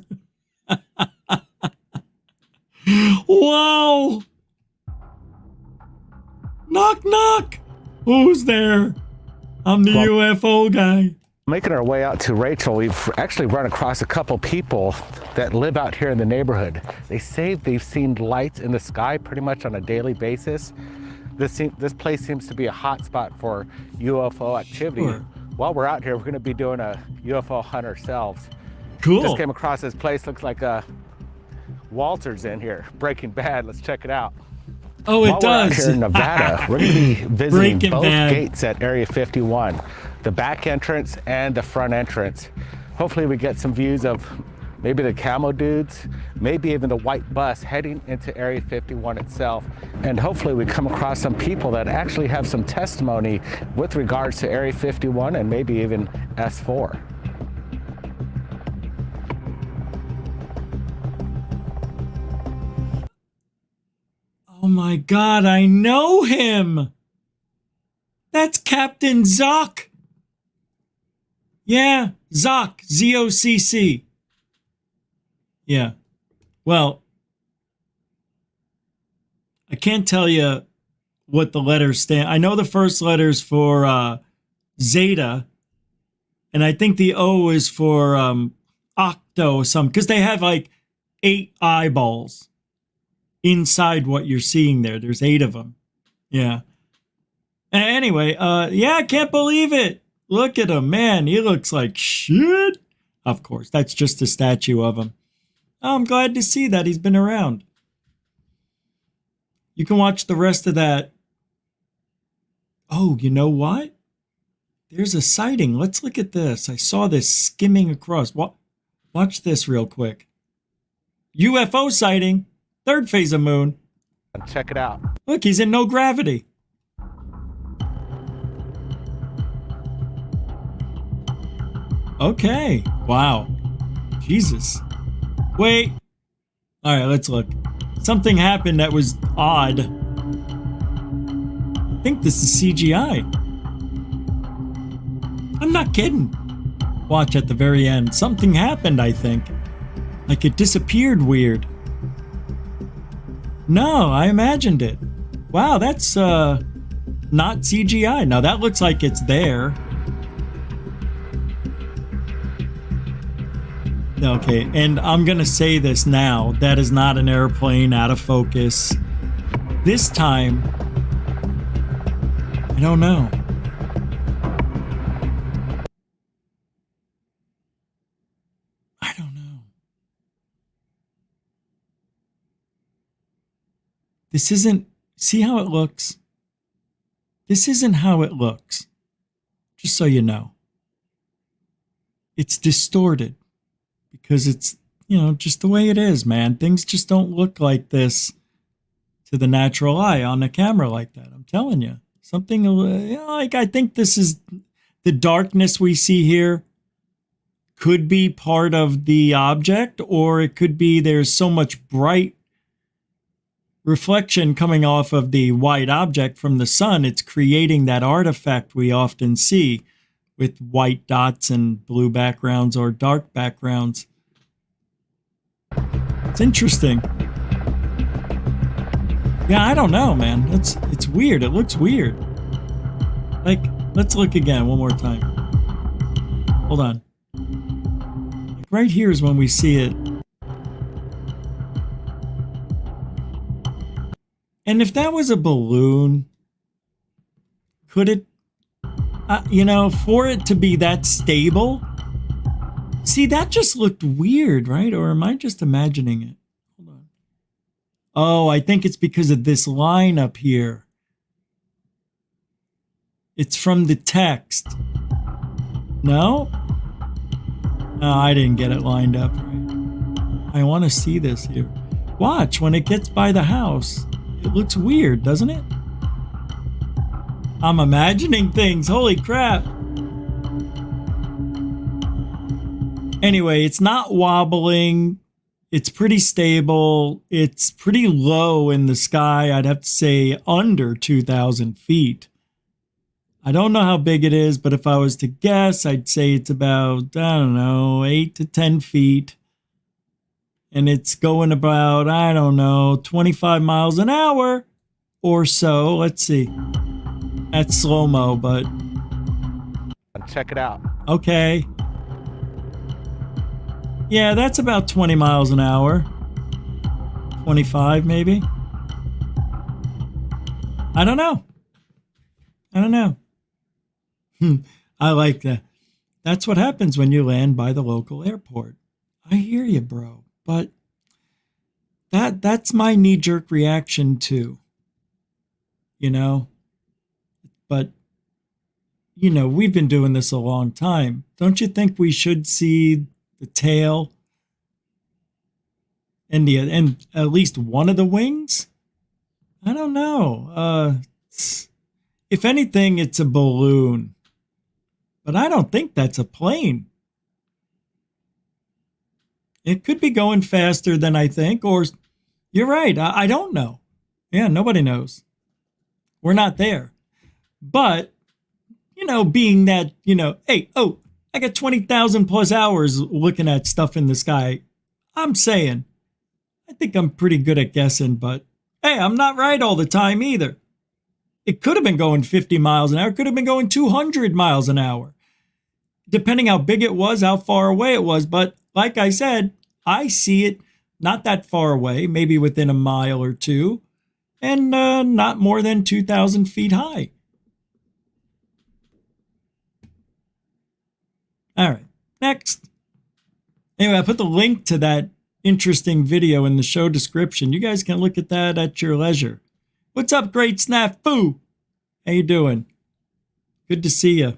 Wow. Knock, knock. Who's there? I'm the UFO guy. Making our way out to Rachel, we've actually run across a couple people that live out here in the neighborhood. They say they've seen lights in the sky pretty much on a daily basis. This place seems to be a hot spot for UFO activity. Sure. While we're out here, we're going to be doing a UFO hunt ourselves. Cool. Just came across this place. Looks like Walter's in here. Breaking Bad. Let's check it out. Oh, it While we're out does. here in Nevada, we're going to be visiting Breaking both Bad. gates at Area 51, the back entrance and the front entrance. Hopefully we get some views of maybe the camo dudes, maybe even the white bus heading into Area 51 itself. And hopefully we come across some people that actually have some testimony with regards to Area 51 and maybe even S4. Oh my God, I know him. That's Captain Zoc. Yeah, Zoc, Z-O-C-C. Yeah. Well, I can't tell you what the letters stand. I know the first letters for Zeta, and I think the O is for Octo or something, because they have like 8 eyeballs inside what you're seeing there. There's 8 of them. Yeah. Anyway, yeah, I can't believe it. Look at him, man. He looks like shit. Of course, that's just a statue of him. I'm glad to see that he's been around. You can watch the rest of that. Oh, you know what? There's a sighting. Let's look at this. I saw this skimming across. Watch this real quick. UFO sighting. 3rd phase of moon. Check it out. Look, he's in no gravity. Okay. Wow. Jesus. Wait. All right, let's look. Something happened that was odd. I think this is CGI. I'm not kidding. Watch at the very end. Something happened, I think. Like it disappeared weird. No, I imagined it. Wow, that's not CGI. Now that looks like it's there. Okay, and I'm gonna say this now. That is not an airplane out of focus. This time, I don't know. I don't know. This isn't, see how it looks? This isn't how it looks. Just so you know. It's distorted. Because it's, you know, just the way it is, man. Things just don't look like this to the natural eye on a camera like that. I'm telling you. Something, you know, like I think this is the darkness we see here could be part of the object, or it could be there's so much bright reflection coming off of the white object from the sun. It's creating that artifact we often see with white dots and blue backgrounds or dark backgrounds. It's interesting. Yeah, I don't know, man. It's weird. It looks weird. Like, let's look again one more time. Hold on. Like right here is when we see it. And if that was a balloon, could it, you know, for it to be that stable? See, that just looked weird, right? Or am I just imagining it? Hold on. Oh, I think it's because of this line up here. It's from the text. No? No, I didn't get it lined up right. I want to see this here. Watch, when it gets by the house, it looks weird, doesn't it? I'm imagining things. Holy crap. Anyway, it's not wobbling. It's pretty stable. It's pretty low in the sky. I'd have to say under 2,000 feet. I don't know how big it is, but if I was to guess, I'd say it's about, I don't know, 8 to 10 feet. And it's going about, I don't know, 25 miles an hour or so. Let's see. That's slow-mo, but... Check it out. Okay. Yeah, that's about 20 miles an hour. 25, maybe? I don't know. I don't know. I like that. That's what happens when you land by the local airport. I hear you, bro. But that's my knee-jerk reaction, too. you know? But, you know, we've been doing this a long time. Don't you think we should see the tail and at least one of the wings? I don't know. If anything, it's a balloon. But I don't think that's a plane. It could be going faster than I think, or you're right. I don't know. Yeah, nobody knows. We're not there. But, you know, being that, you know, hey, I got 20,000 plus hours looking at stuff in the sky. I'm saying, I think I'm pretty good at guessing, but hey, I'm not right all the time either. It could have been going 50 miles an hour. It could have been going 200 miles an hour. Depending how big it was, how far away it was. But like I said, I see it not that far away, maybe within a mile or two, and not more than 2,000 feet high. All right, next. Anyway, I put the link to that interesting video in the show description. You guys can look at that at your leisure. What's up, Great Snafu? How you doing? Good to see you.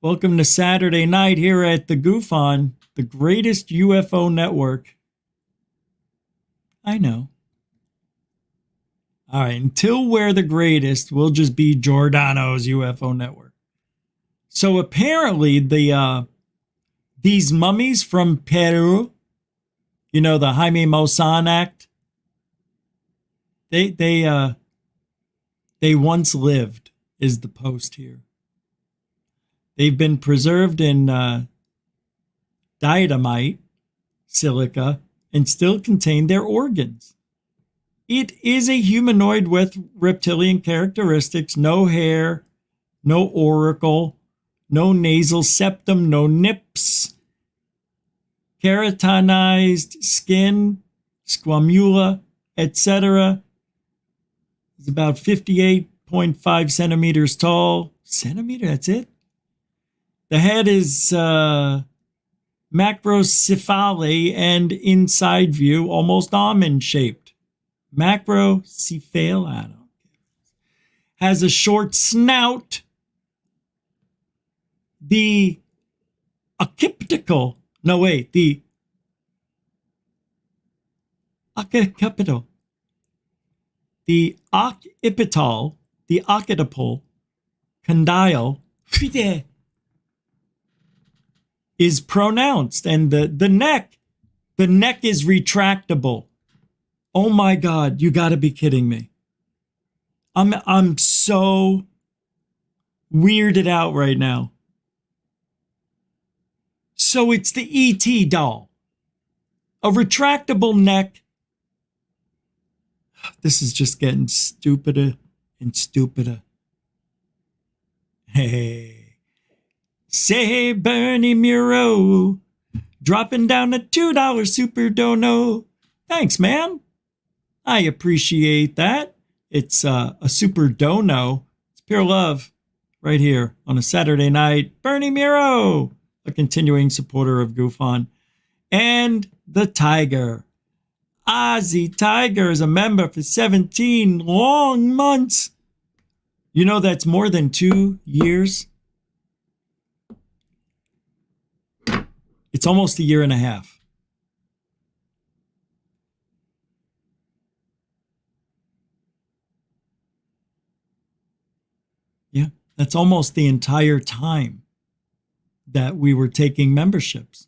Welcome to Saturday night here at the Goof On, the greatest UFO network. I know. All right, until we're the greatest, we'll just be Giordano's UFO network. So apparently these mummies from Peru, you know, the Jaime Maussan Act, they once lived, is the post here. They've been preserved in diatomite, silica, and still contain their organs. It is a humanoid with reptilian characteristics, no hair, no auricle, no nasal septum, no nips, keratinized skin, squamula, etc. It's about 58.5 centimeters tall. Centimeter, that's it? The head is macrocephaly and inside view, almost almond-shaped. Macrocephaly. Has a short snout. The occipital. No, wait. The occipital. The occipital. The occipital condyle is pronounced, and the neck is retractable. Oh my God, you got to be kidding me. I'm so weirded out right now. So it's the E.T. doll. A retractable neck. This is just getting stupider and stupider. Hey. Say, Bernie Muro, dropping down a $2 super dono. Thanks, man. I appreciate that. It's a super dono. It's pure love right here on a Saturday night. Bernie Muro, a continuing supporter of Goof On. And the Tiger. Ozzy Tiger is a member for 17 long months. You know that's more than 2 years. It's almost a year and a half. Yeah, that's almost the entire time that we were taking memberships.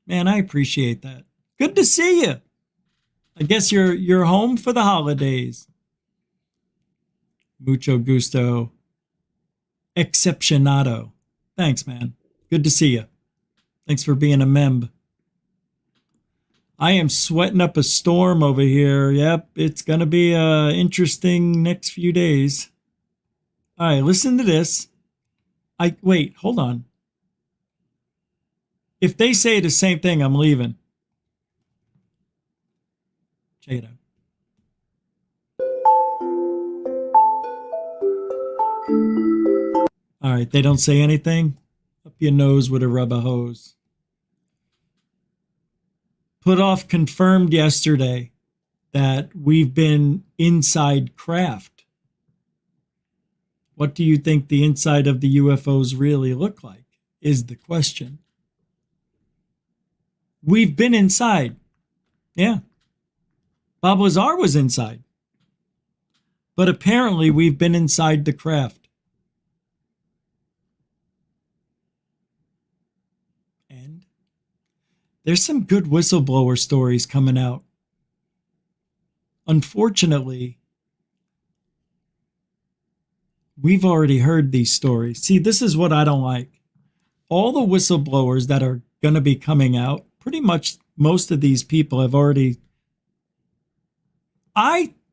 Man, I appreciate that. Good to see you. I guess you're home for the holidays. Mucho gusto. Excepcionado. Thanks, man. Good to see you. Thanks for being a memb. I am sweating up a storm over here. Yep, it's going to be interesting next few days. All right, listen to this. Wait, hold on. If they say the same thing, I'm leaving. Check it out. All right, they don't say anything. Up your nose with a rubber hose. Put off confirmed yesterday. that we've been inside craft. What do you think the inside of the UFOs really look like is the question. We've been inside. Yeah. Bob Lazar was inside. But apparently we've been inside the craft. And there's some good whistleblower stories coming out. Unfortunately, we've already heard these stories. See, this is what I don't like. All the whistleblowers that are going to be coming out, pretty much most of these people have already...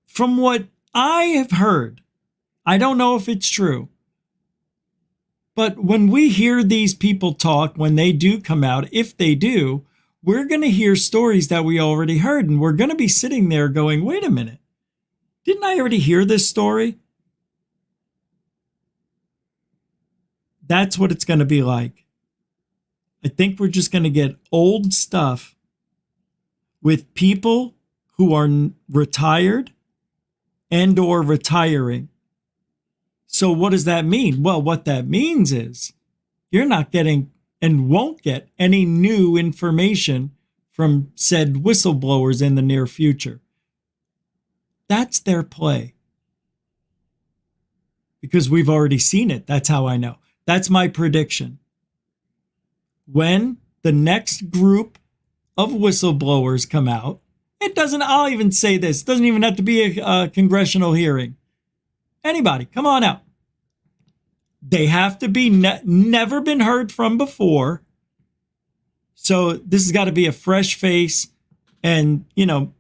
From what I have heard, I don't know if it's true, but when we hear these people talk, when they do come out, if they do, we're going to hear stories that we already heard, and we're going to be sitting there going, wait a minute, didn't I already hear this story? That's what it's going to be like. I think we're just going to get old stuff with people who are retired and or retiring. So what does that mean? Well, what that means is you're not getting and won't get any new information from said whistleblowers in the near future. That's their play. Because we've already seen it. That's how I know. That's my prediction. When the next group of whistleblowers come out, I'll even say this, it doesn't even have to be a congressional hearing. Anybody, come on out. They have to be never been heard from before. So this has got to be a fresh face and,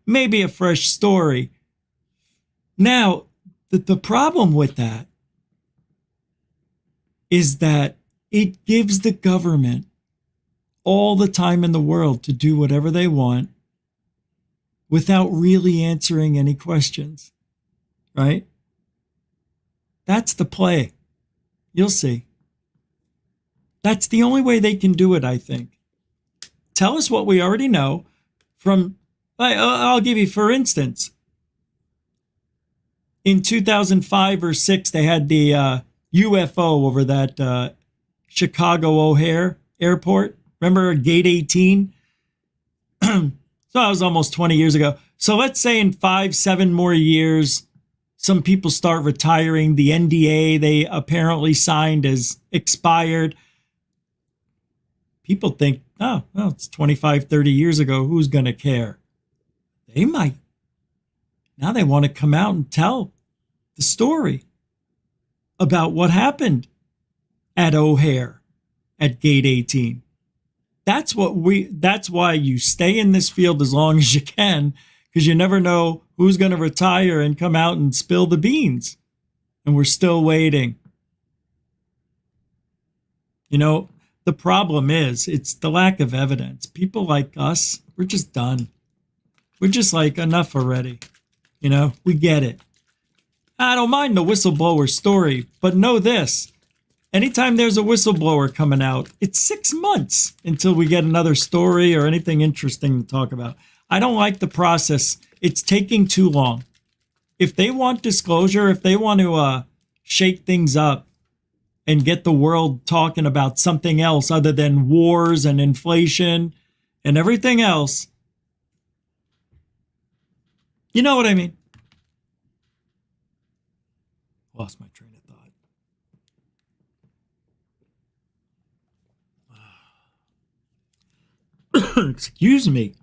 maybe a fresh story. Now, the problem with that is that it gives the government all the time in the world to do whatever they want without really answering any questions, right? That's the play. You'll see. That's the only way they can do it, I think. Tell us what we already know from, I'll give you, for instance, in 2005 or 6, they had the UFO over that Chicago O'Hare Airport. Remember Gate 18? So that was almost 20 years ago. So let's say in 5-7 more years, some people start retiring. The NDA they apparently signed is expired. People think, oh, well, it's 25, 30 years ago. Who's going to care? They might. Now they want to come out and tell the story about what happened at O'Hare at Gate 18. That's why you stay in this field as long as you can, because you never know who's going to retire and come out and spill the beans. And we're still waiting. The problem is it's the lack of evidence. People like us, we're just done. We're just like, enough already. We get it. I don't mind the whistleblower story, but know this. Anytime there's a whistleblower coming out, it's 6 months until we get another story or anything interesting to talk about. I don't like the process. It's taking too long. If they want disclosure, if they want to shake things up and get the world talking about something else other than wars and inflation and everything else, you know what I mean? Lost my train of thought. Excuse me.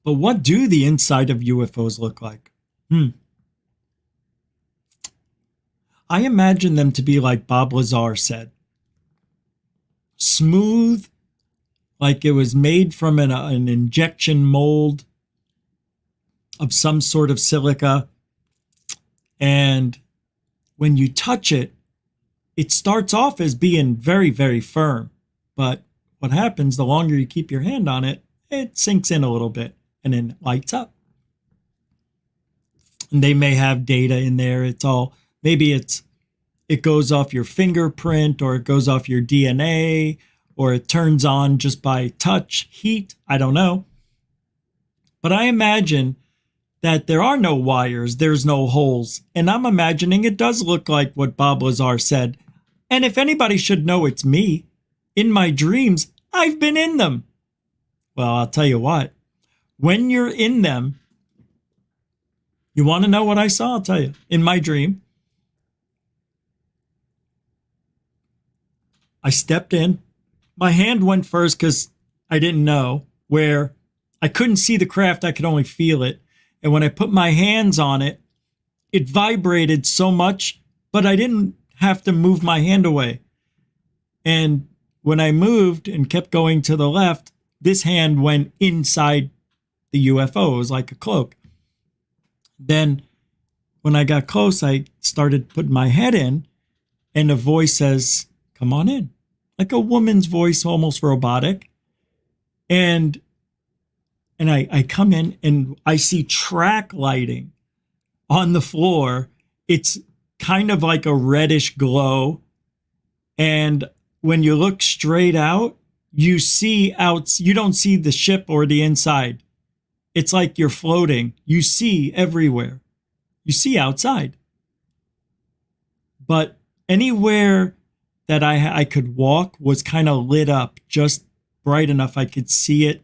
But what do the inside of UFOs look like? I imagine them to be like Bob Lazar said. Smooth, like it was made from an injection mold of some sort of silica. And when you touch it, it starts off as being very, very firm. But what happens, the longer you keep your hand on it, it sinks in a little bit and then lights up. And they may have data in there. Maybe it goes off your fingerprint, or it goes off your DNA, or it turns on just by touch, heat. I don't know. But I imagine that there are no wires, there's no holes. And I'm imagining it does look like what Bob Lazar said. And if anybody should know, it's me. In my dreams, I've been in them. Well, I'll tell you what. When you're in them, you want to know what I saw? I'll tell you. In my dream, I stepped in. My hand went first because I didn't know, where I couldn't see the craft, I could only feel it. And when I put my hands on it, it vibrated so much, but I didn't have to move my hand away. And when I moved and kept going to the left, this hand went inside the UFO. It was like a cloak. Then when I got close, I started putting my head in, and a voice says, "Come on in." Like a woman's voice, almost robotic. And I come in and I see track lighting on the floor. It's kind of like a reddish glow. And when you look straight out, you don't see the ship or the inside. It's like you're floating. You see everywhere. You see outside. But anywhere that I could walk was kind of lit up, just bright enough I could see it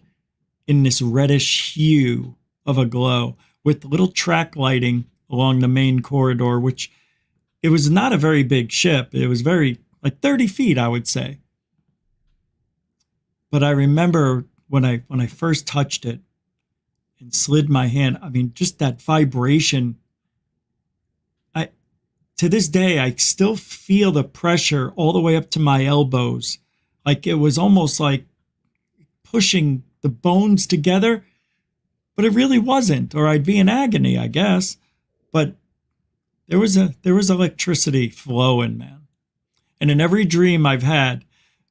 in this reddish hue of a glow with little track lighting along the main corridor, which it was not a very big ship. It was like 30 feet, I would say. But I remember when I first touched it and slid my hand, I mean, just that vibration. To this day, I still feel the pressure all the way up to my elbows. Like it was almost like pushing the bones together, but it really wasn't, or I'd be in agony, I guess. But there was electricity flowing, man. And in every dream I've had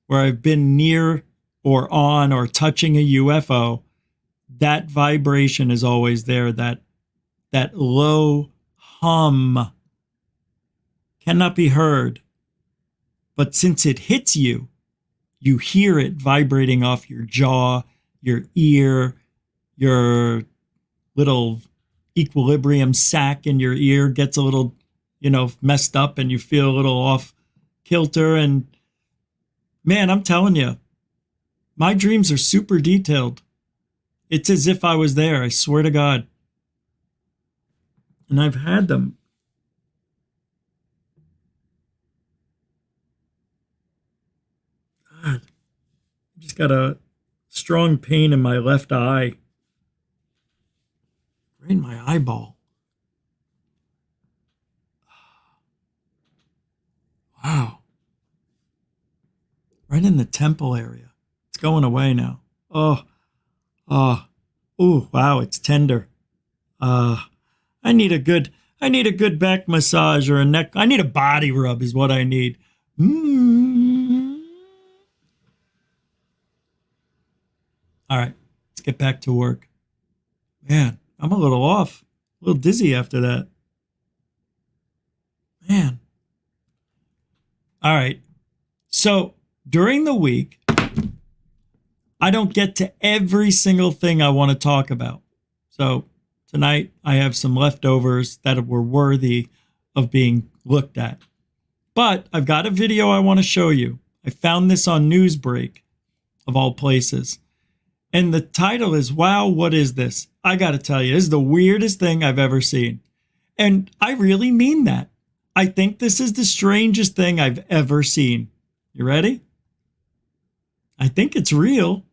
where I've been near or on or touching a UFO, that vibration is always there, that low hum cannot be heard. But since it hits you, you hear it vibrating off your jaw, your ear, your little equilibrium sac in your ear gets a little, messed up, and you feel a little off kilter. And man, I'm telling you, my dreams are super detailed. It's as if I was there, I swear to God. And I've had them. God, I just got a strong pain in my left eye. Right in my eyeball. Wow. Right in the temple area. It's going away now. Oh, wow, it's tender. I need a good back massage or a neck. I need a body rub is what I need. All right, let's get back to work. Man, I'm a little off, a little dizzy after that. Man. All right. So during the week, I don't get to every single thing I want to talk about. So tonight I have some leftovers that were worthy of being looked at. But I've got a video I want to show you. I found this on Newsbreak, of all places. And the title is, Wow, What Is This? I got to tell you, this is the weirdest thing I've ever seen. And I really mean that. I think this is the strangest thing I've ever seen. You ready? I think it's real.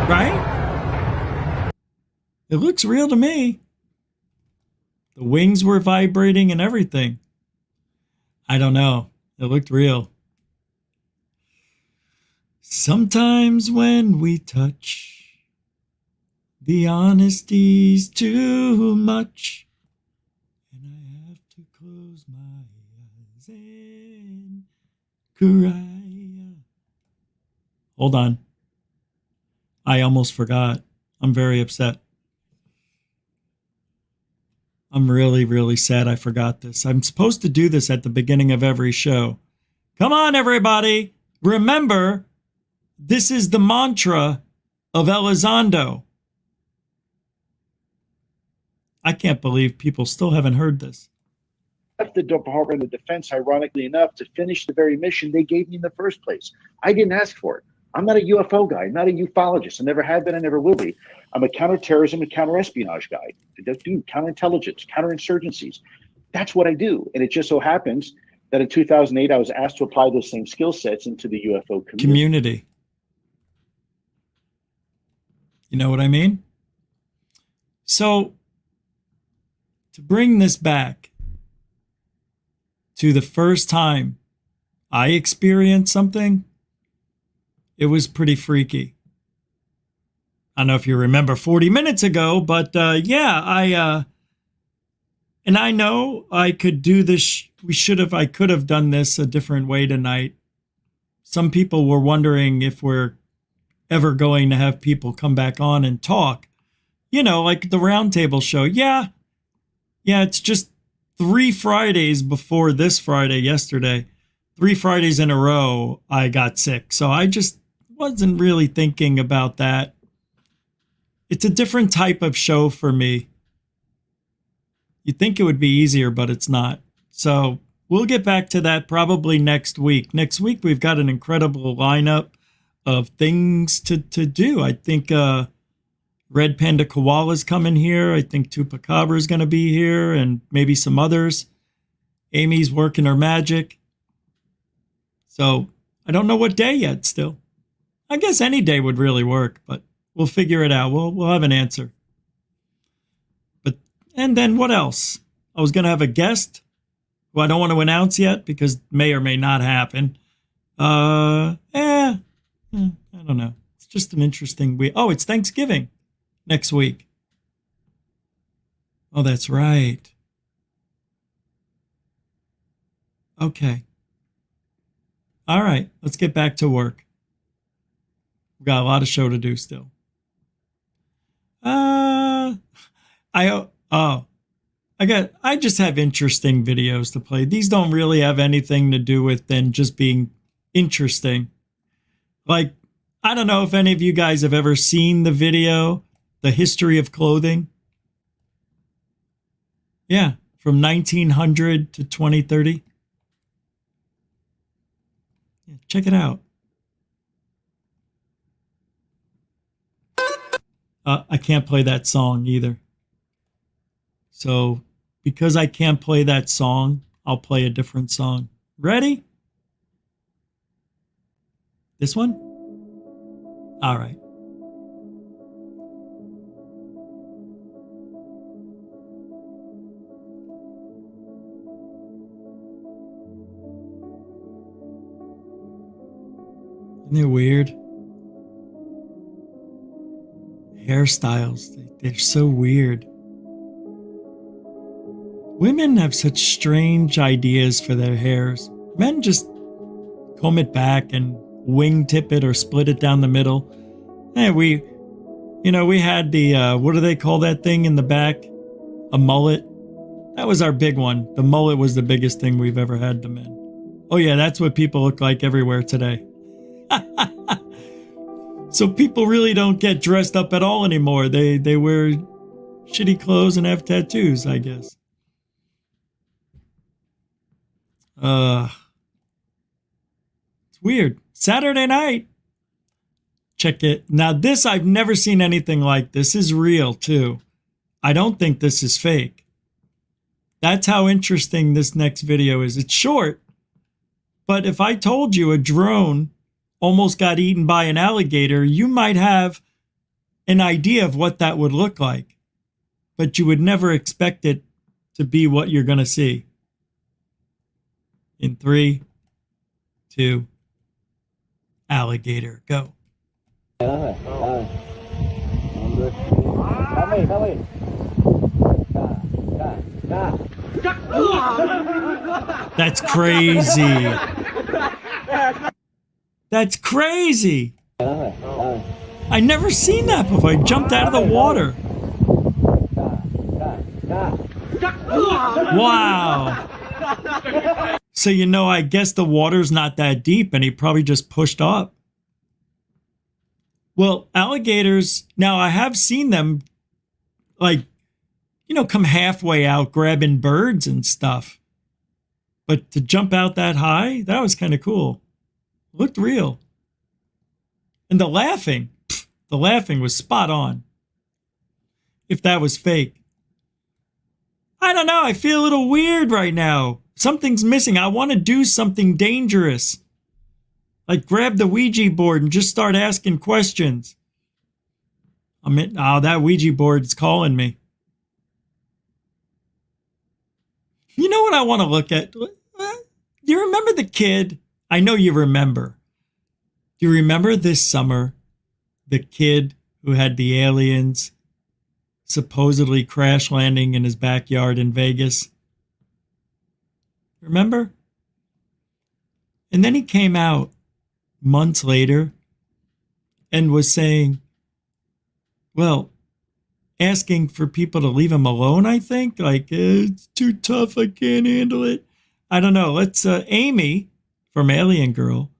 Right? It looks real to me. The wings were vibrating and everything. I don't know. It looked real. Sometimes when we touch, the honesty's too much, and I have to close my eyes and cry. Hold on. I almost forgot. I'm very upset. I'm really, really sad I forgot this. I'm supposed to do this at the beginning of every show. Come on, everybody. Remember, this is the mantra of Elizondo. I can't believe people still haven't heard this. Left the Department of Defense, ironically enough, to finish the very mission they gave me in the first place. I didn't ask for it. I'm not a UFO guy, not a ufologist. I never have been, I never will be. I'm a counterterrorism and counterespionage guy. I do counterintelligence, counterinsurgencies. That's what I do. And it just so happens that in 2008, I was asked to apply those same skill sets into the UFO community. You know what I mean? So, to bring this back to the first time I experienced something, it was pretty freaky. I don't know if you remember 40 minutes ago, but and I know I could do this. I could have done this a different way tonight. Some people were wondering if we're ever going to have people come back on and talk, like the roundtable show. Yeah, it's just 3 Fridays before this Friday, yesterday, 3 Fridays in a row, I got sick. So I just wasn't really thinking about that. It's a different type of show for me. You'd think it would be easier, but it's not. So we'll get back to that probably next week. Next week, we've got an incredible lineup of things to do. I think Red Panda Koala's coming here. I think Tupacabra is going to be here, and maybe some others. Amy's working her magic. So I don't know what day yet still. I guess any day would really work, but we'll figure it out. We'll have an answer. And then what else? I was going to have a guest who I don't want to announce yet because may or may not happen. I don't know. It's just an interesting week. Oh, it's Thanksgiving next week. Oh, that's right. Okay. All right. Let's get back to work. We've got a lot of show to do still. I just have interesting videos to play. These don't really have anything to do with than just being interesting. Like, I don't know if any of you guys have ever seen the video, The History of Clothing. Yeah, from 1900 to 2030. Yeah, check it out. I can't play that song either. So, because I can't play that song, I'll play a different song. Ready? This one? All right. Isn't it weird? Hairstyles, they're so weird. Women have such strange ideas for their hairs. Men just comb it back and wingtip it or split it down the middle. And we had the, what do they call that thing in the back? A mullet. That was our big one. The mullet was the biggest thing we've ever had to men. Oh yeah, that's what people look like everywhere today. So people really don't get dressed up at all anymore. They wear shitty clothes and have tattoos, I guess. It's weird. Saturday night. Check it. Now this, I've never seen anything like this. This is real too. I don't think this is fake. That's how interesting this next video is. It's short, but if I told you a drone almost got eaten by an alligator, you might have an idea of what that would look like, but you would never expect it to be what you're going to see. In 3, 2, alligator, go. That's crazy. That's crazy. I never seen that before. I jumped out of the water. Wow. So, I guess the water's not that deep and he probably just pushed up. Well, alligators, now I have seen them come halfway out grabbing birds and stuff. But to jump out that high, that was kind of cool. Looked real. And the laughing was spot on. If that was fake. I don't know. I feel a little weird right now. Something's missing. I want to do something dangerous. Like grab the Ouija board and just start asking questions. That Ouija board's calling me. You know what I want to look at? Do you remember the kid? I know you remember. Do you remember this summer, the kid who had the aliens supposedly crash landing in his backyard in Vegas? Remember? And then he came out months later and was saying, asking for people to leave him alone, I think. It's too tough. I can't handle it. I don't know. Let's, Amy from Alien Girl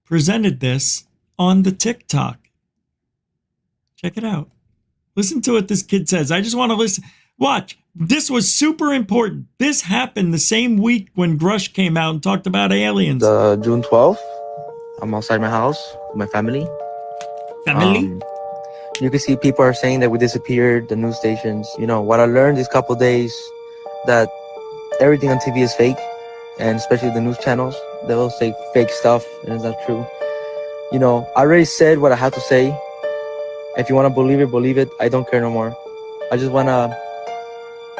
presented this on the TikTok. Check it out. Listen to what this kid says. I just want to listen. Watch. This was super important. This happened the same week when Grush came out and talked about aliens. June 12th, I'm outside my house with my family. You can see people are saying that we disappeared, the news stations. What I learned these couple days, that everything on TV is fake, and especially the news channels, they'll say fake stuff, and it's not true. I already said what I had to say. If you want to believe it. I don't care no more. I just want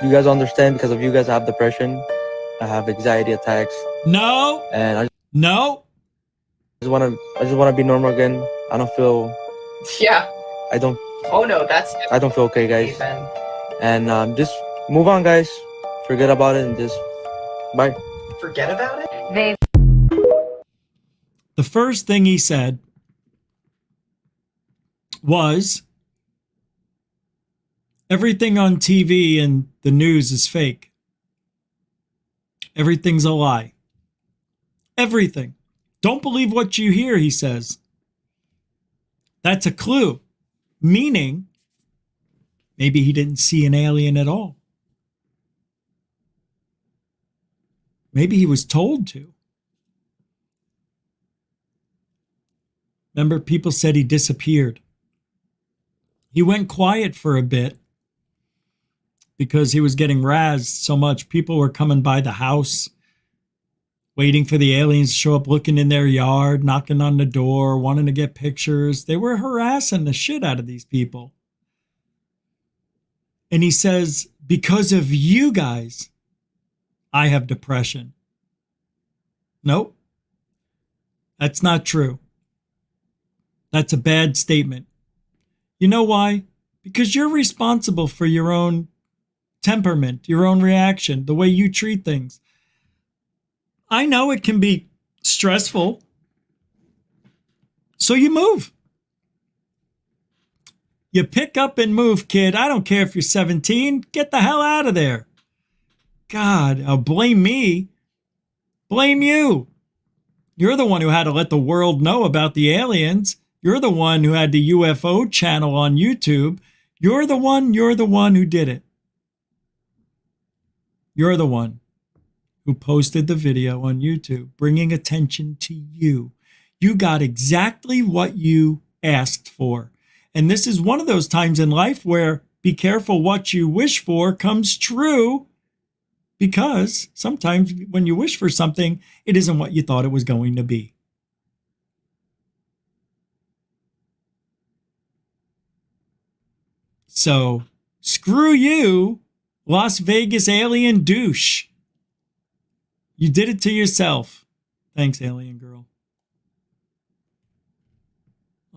you guys understand, because of you guys, I have depression. I have anxiety attacks. No. And I just want to be normal again. I don't feel... Yeah. I don't... Oh, no, that's... I don't feel okay, guys. And just move on, guys. Forget about it and just... Bye. Forget about it? The first thing he said was, everything on TV and the news is fake. Everything's a lie. Everything. Don't believe what you hear, he says. That's a clue. Meaning, maybe he didn't see an alien at all. Maybe he was told to. Remember, people said he disappeared. He went quiet for a bit because he was getting razzed so much. People were coming by the house, waiting for the aliens to show up, looking in their yard, knocking on the door, wanting to get pictures. They were harassing the shit out of these people. And he says, because of you guys, I have depression. Nope. That's not true. That's a bad statement. You know why? Because you're responsible for your own temperament, your own reaction, the way you treat things. I know it can be stressful. So you move. You pick up and move, kid. I don't care if you're 17. Get the hell out of there. God, blame me. Blame you. You're the one who had to let the world know about the aliens. You're the one who had the UFO channel on YouTube. You're the one who did it. You're the one who posted the video on YouTube, bringing attention to you. You got exactly what you asked for. And this is one of those times in life where be careful what you wish for comes true, because sometimes when you wish for something, it isn't what you thought it was going to be. So, screw you, Las Vegas alien douche. You did it to yourself. Thanks, alien girl.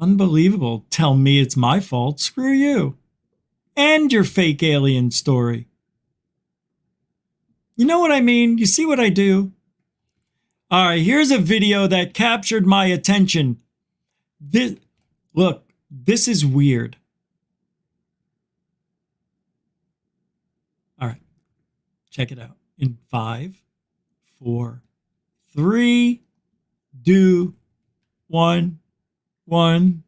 Unbelievable. Tell me it's my fault. Screw you. And your fake alien story. You know what I mean? You see what I do? All right, here's a video that captured my attention. Look, this is weird. All right. Check it out. In 5, 4, 3, 2, 1, 1.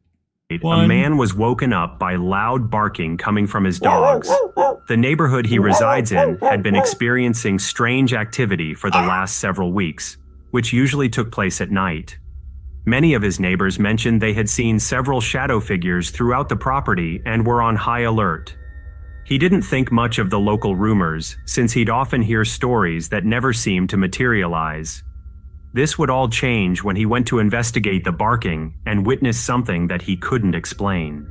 A man was woken up by loud barking coming from his dogs. The neighborhood he resides in had been experiencing strange activity for the last several weeks, which usually took place at night. Many of his neighbors mentioned they had seen several shadow figures throughout the property and were on high alert. He didn't think much of the local rumors, since he'd often hear stories that never seemed to materialize. This would all change when he went to investigate the barking and witnessed something that he couldn't explain.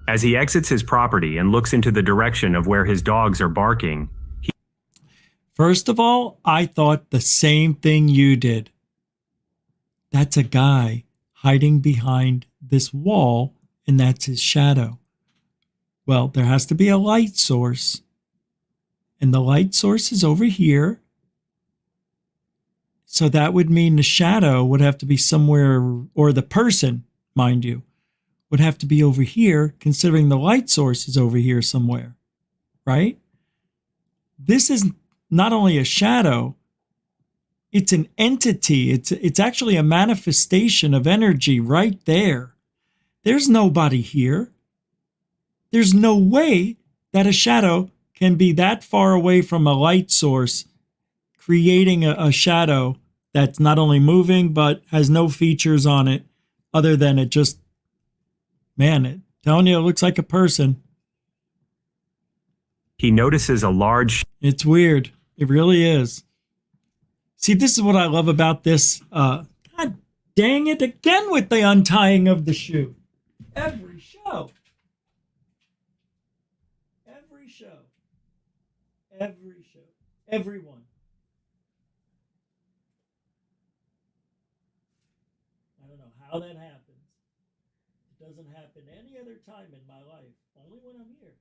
As he exits his property and looks into the direction of where his dogs are barking, first of all, I thought the same thing you did. That's a guy hiding behind this wall, and that's his shadow. Well, there has to be a light source, and the light source is over here. So that would mean the shadow would have to be somewhere, or the person, mind you, would have to be over here, considering the light source is over here somewhere, right? This is not only a shadow, it's an entity. It's actually a manifestation of energy right there. There's nobody here. There's no way that a shadow can be that far away from a light source, creating a shadow that's not only moving, but has no features on it other than it just, man, telling you it looks like a person. he notices a large... It's weird. It really is. See, this is what I love about this. God dang it, again with the untying of the shoe. Every show. Every show. Every show. Everyone. I don't know how that happens. It doesn't happen any other time in my life. Only when I'm here.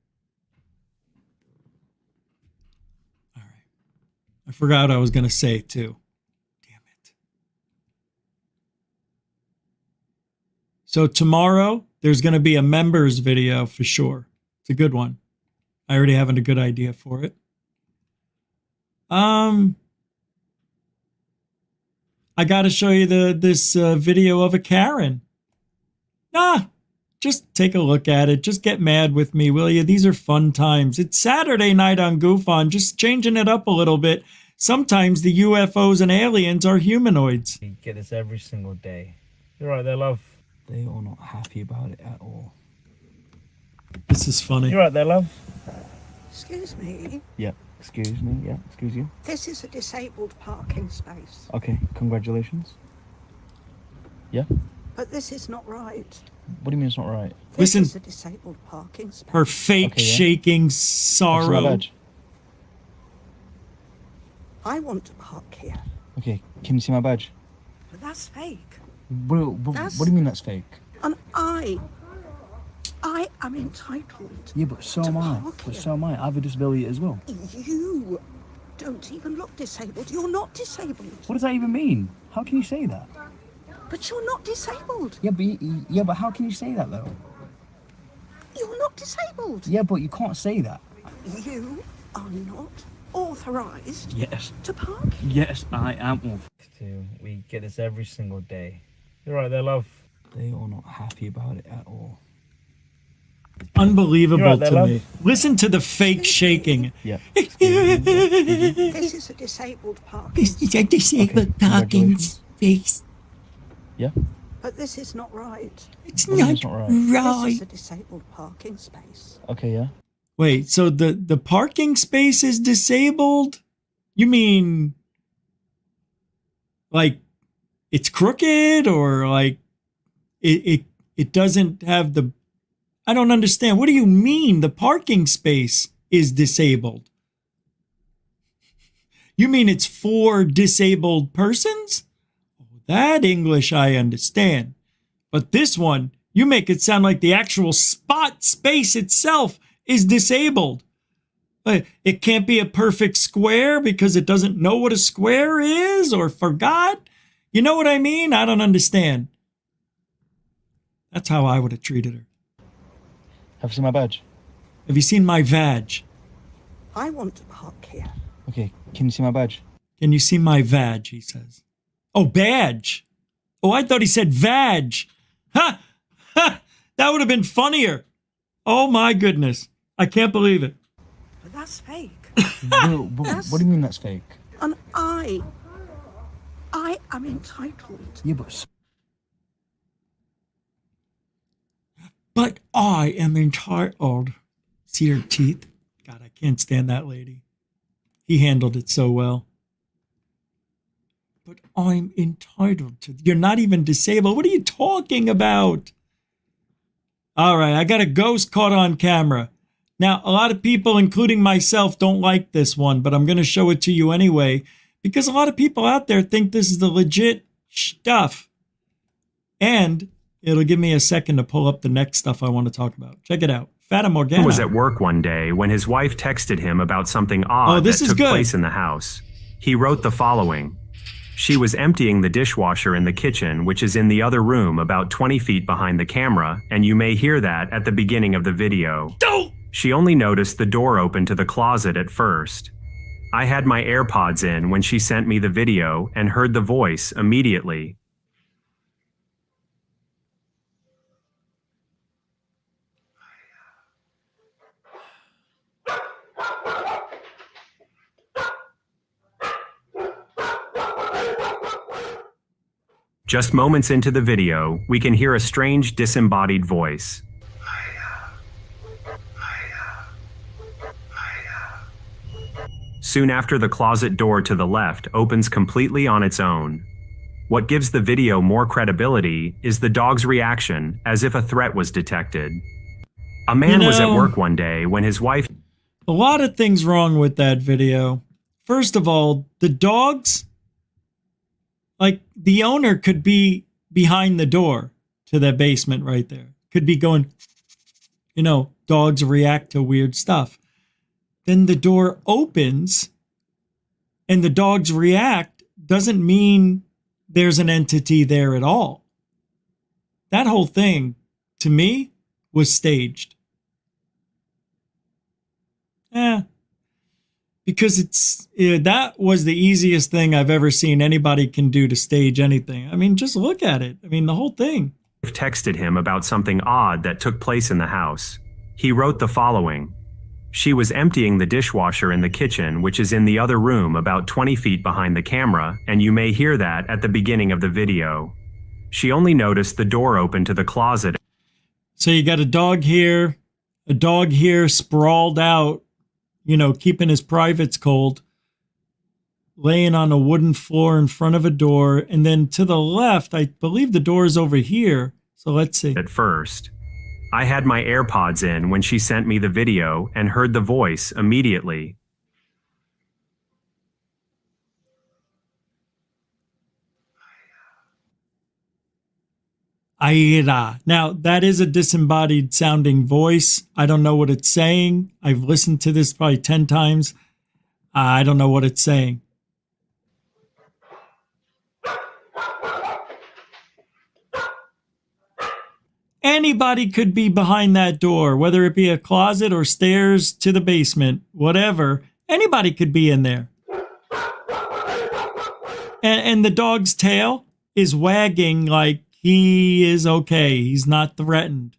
All right. I forgot what I was going to say, too. Damn it. So tomorrow, there's going to be a members video for sure. It's a good one. I already have a good idea for it. I got to show you this video of a Karen. Just take a look at it. Just get mad with me, will you? These are fun times. It's Saturday night on Goof On, just changing it up a little bit. Sometimes the UFOs and aliens are humanoids. We get this every single day. You're right there, love. They are not happy about it at all. This is funny. You're right there, love. Excuse me. Yeah, excuse me. Yeah, excuse you. This is a disabled parking space. Okay, congratulations. Yeah? But this is not right. What do you mean it's not right? This Listen, is a disabled parking space. her fake shaking sorrow. Badge. I want to park here. Okay, can you see my badge? But that's fake. What do you mean that's fake? And I am entitled. Yeah, but so am I. But so am I. I have a disability as well. You don't even look disabled. You're not disabled. What does that even mean? How can you say that? But you're not disabled. Yeah, but how can you say that though? You're not disabled. Yeah, but you can't say that. You are not authorized Yes. to park. Yes, I am authorized. We get this every single day. You're right there, love. They are not happy about it at all. Unbelievable You're right there, to love. me. Listen to the fake shaking. Yeah. This is a disabled parking space. It's a disabled parking space. Yeah. But this is not right. It's What do you mean not it's not right? This is a disabled parking space. Okay, yeah. Wait, so the parking space is disabled? You mean like it's crooked, or like it doesn't have the... I don't understand. What do you mean the parking space is disabled? You mean it's for disabled persons? That English I understand. But this one, you make it sound like the actual spot space itself is disabled. It can't be a perfect square because it doesn't know what a square is or forgot. You know what I mean? I don't understand. That's how I would have treated her. Have you seen my badge? Have you seen my vag? I want to park here. Okay, can you see my badge? Can you see my vag, he says. Oh, badge. Oh, I thought he said vag. Ha! Ha! That would have been funnier. Oh, my goodness. I can't believe it. But that's fake. What do you mean that's fake? And I am entitled. Yeah, but I am entitled. See her teeth? God, I can't stand that lady. He handled it so well. But I'm entitled to. You're not even disabled. What are you talking about? All right, I got a ghost caught on camera. Now, a lot of people, including myself, don't like this one, but I'm going to show it to you anyway, because a lot of people out there think this is the legit stuff. And it'll give me a second to pull up the next stuff I want to talk about. Check it out. Fata Morgana. He was at work one day when his wife texted him about something odd that took place in the house. He wrote the following. She was emptying the dishwasher in the kitchen, which is in the other room about 20 feet behind the camera, and you may hear that at the beginning of the video. She only noticed the door open to the closet at first. I had my AirPods in when she sent me the video and heard the voice immediately. Just moments into the video, we can hear a strange disembodied voice. Soon after, the closet door to the left opens completely on its own. What gives the video more credibility is the dog's reaction, as if a threat was detected. A man was at work one day when his wife... A lot of things wrong with that video. First of all, the dogs... Like, the owner could be behind the door to that basement right there. Could be going, you know, dogs react to weird stuff. Then the door opens and the dogs react doesn't mean there's an entity there at all. That whole thing, to me, was staged. Because that was the easiest thing I've ever seen anybody can do to stage anything. I mean, just look at it. I mean, the whole thing. Texted him about something odd that took place in the house. He wrote the following. She was emptying the dishwasher in the kitchen, which is in the other room about 20 feet behind the camera, and you may hear that at the beginning of the video. She only noticed the door open to the closet. So you got a dog here sprawled out, you know, keeping his privates cold, laying on a wooden floor in front of a door. And then to the left, I believe the door is over here. So let's see. At first, I had my AirPods in when she sent me the video and heard the voice immediately. Aira. Now, that is a disembodied sounding voice. I don't know what it's saying. I've listened to this probably 10 times. I don't know what it's saying. Anybody could be behind that door, whether it be a closet or stairs to the basement, whatever. Anybody could be in there. And the dog's tail is wagging like he is okay. He's not threatened.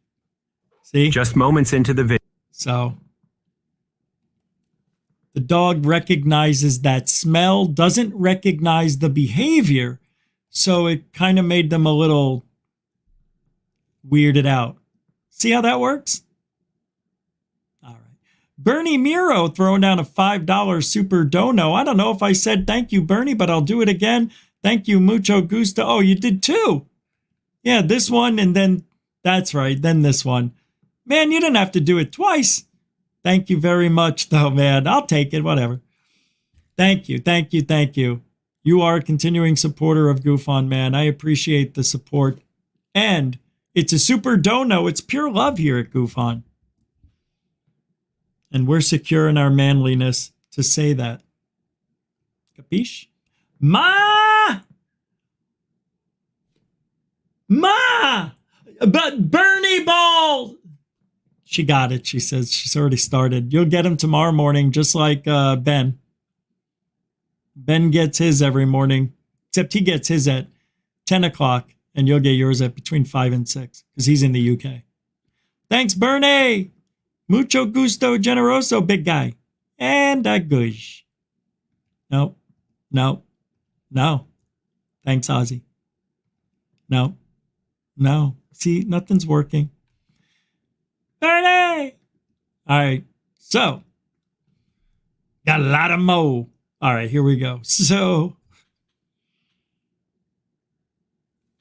See? Just moments into the video. So the dog recognizes that smell, doesn't recognize the behavior. So it kind of made them a little weirded out. See how that works? All right. Bernie Miro throwing down a $5 super dono. I don't know if I said thank you, Bernie, but I'll do it again. Thank you, mucho gusto. Oh, you did too. Yeah, this one and then, that's right, then this one. Man, you didn't have to do it twice. Thank you very much, though, man. I'll take it, whatever. Thank you, thank you, thank you. You are a continuing supporter of Goof On, man. I appreciate the support. And it's a super dono. It's pure love here at Goof On. And we're secure in our manliness to say that. Capiche? Ma! But Bernie Ball! She got it, she says. She's already started. You'll get him tomorrow morning, just like Ben. Ben gets his every morning, except he gets his at 10 o'clock, and you'll get yours at between 5 and 6, because he's in the UK. Thanks, Bernie! Mucho gusto generoso, big guy. And a gush. No. Thanks, Ozzy. No. See, nothing's working. Bernie! All right, so got a lot of mo. All right, here we go. So,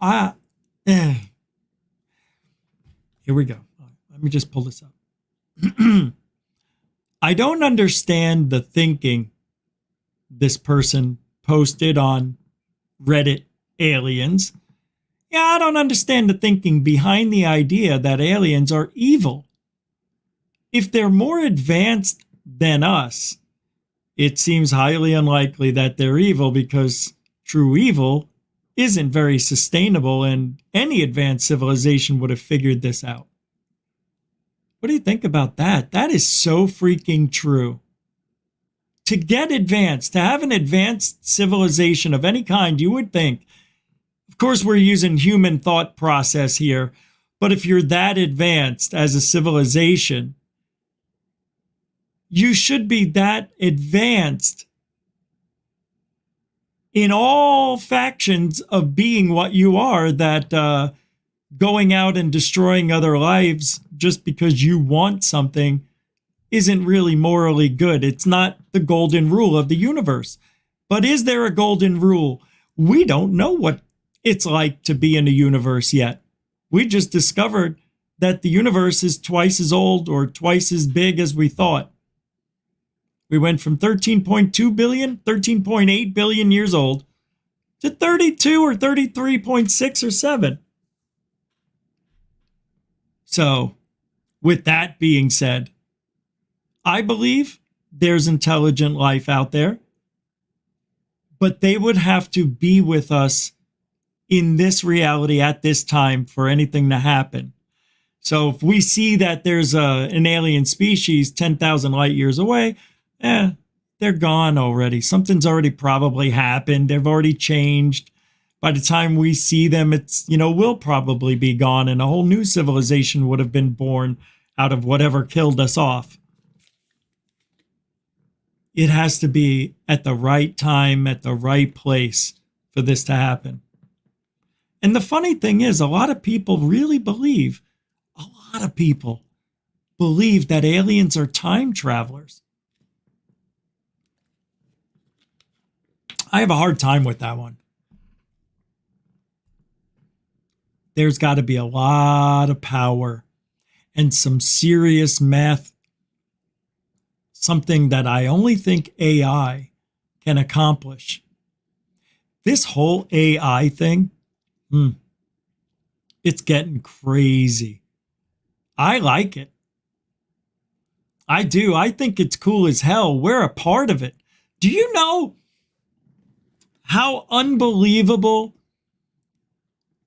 here we go. Let me just pull this up. I don't understand the thinking this person posted on Reddit aliens. Yeah, I don't understand the thinking behind the idea that aliens are evil. If they're more advanced than us, it seems highly unlikely that they're evil, because true evil isn't very sustainable, and any advanced civilization would have figured this out. What do you think about that? That is so freaking true. To get advanced, to have an advanced civilization of any kind, you would think, of course, we're using human thought process here, but if you're that advanced as a civilization, you should be that advanced in all factions of being what you are, that going out and destroying other lives just because you want something isn't really morally good. It's not the golden rule of the universe. But is there a golden rule? We don't know what it's like to be in a universe yet. We just discovered that the universe is twice as old or twice as big as we thought. We went from 13.2 billion, 13.8 billion years old to 32 or 33.6 or 7. So, with that being said, I believe there's intelligent life out there, but they would have to be with us in this reality at this time for anything to happen. So if we see that there's an alien species 10,000 light years away, they're gone already. Something's already probably happened. They've already changed. By the time we see them, we'll probably be gone, and a whole new civilization would have been born out of whatever killed us off. It has to be at the right time, at the right place for this to happen. And the funny thing is, a lot of people believe that aliens are time travelers. I have a hard time with that one. There's got to be a lot of power and some serious math, something that I only think AI can accomplish. This whole AI thing, it's getting crazy. I like it. I do. I think it's cool as hell. We're a part of it. Do you know how unbelievable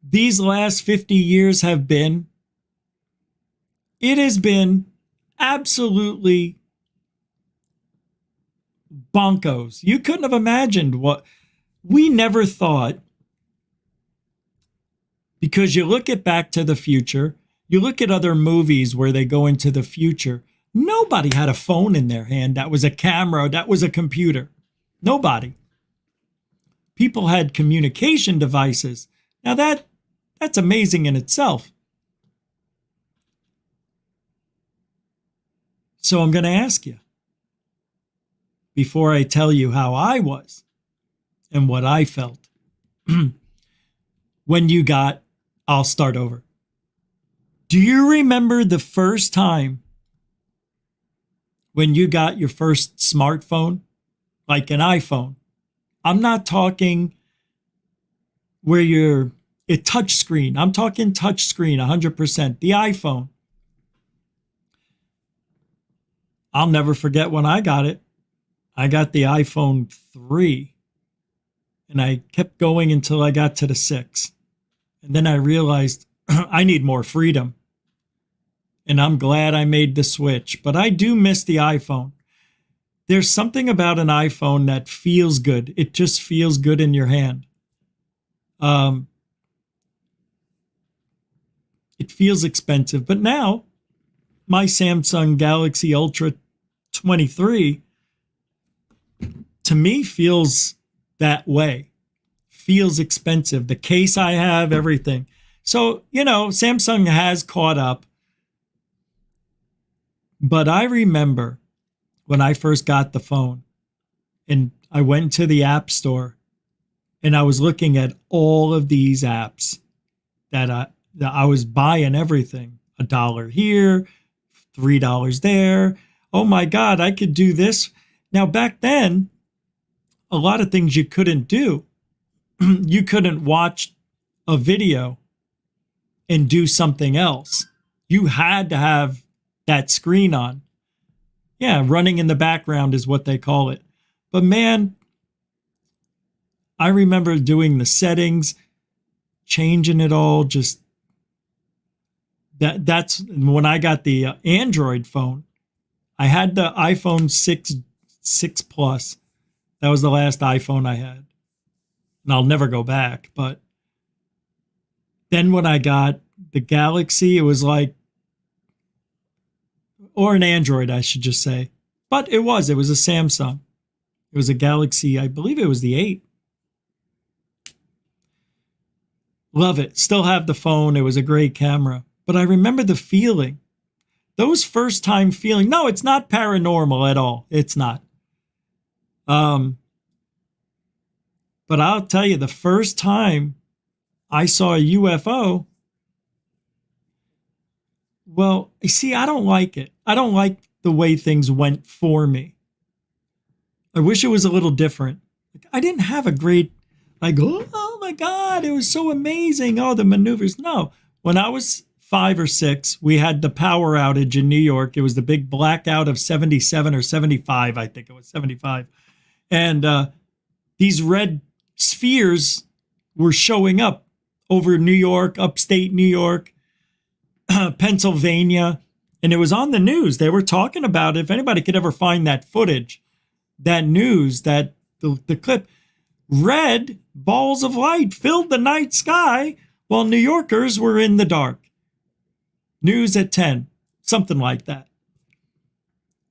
these last 50 years have been? It has been absolutely bonkos. You couldn't have imagined what we never thought. Because you look at Back to the Future, you look at other movies where they go into the future. Nobody had a phone in their hand. That was a camera. That was a computer. Nobody. People had communication devices. Now that's amazing in itself. So I'm going to ask you, before I tell you how I was and what I felt, I'll start over. Do you remember the first time when you got your first smartphone, like an iPhone? I'm not talking where you're a touch screen. I'm talking touch screen, 100%. The iPhone. I'll never forget when I got it. I got the iPhone 3, and I kept going until I got to the 6. And then I realized I need more freedom. And I'm glad I made the switch. But I do miss the iPhone. There's something about an iPhone that feels good. It just feels good in your hand. It feels expensive. But now, my Samsung Galaxy Ultra 23, to me, feels that way. Feels expensive. The case I have, everything. So, Samsung has caught up. But I remember when I first got the phone and I went to the App Store and I was looking at all of these apps that I was buying everything. $1 here, $3 there. Oh my God, I could do this. Now, back then, a lot of things you couldn't do. You couldn't watch a video and do something else. You had to have that screen on. Yeah, running in the background is what they call it. But man, I remember doing the settings, changing it all. Just that's when I got the Android phone. I had the iPhone 6 Plus. That was the last iPhone I had. And I'll never go back. But then when I got the Galaxy, it was like, or an Android, I should just say. But it was a Samsung. It was a Galaxy, I believe it was the 8. Love it. Still have the phone. It was a great camera. But I remember the feeling. Those first time feeling. No, it's not paranormal at all. It's not. But I'll tell you, the first time I saw a UFO, well, you see, I don't like it. I don't like the way things went for me. I wish it was a little different. I didn't have a great, oh my God, it was so amazing. Oh, the maneuvers. No, when I was 5 or 6, we had the power outage in New York. It was the big blackout of 77 or 75. I think it was 75. And these red spheres were showing up over New York, upstate New York, Pennsylvania. And it was on the news. They were talking about it. If anybody could ever find that footage, that news, that the clip, red balls of light filled the night sky while New Yorkers were in the dark. News at 10, something like that.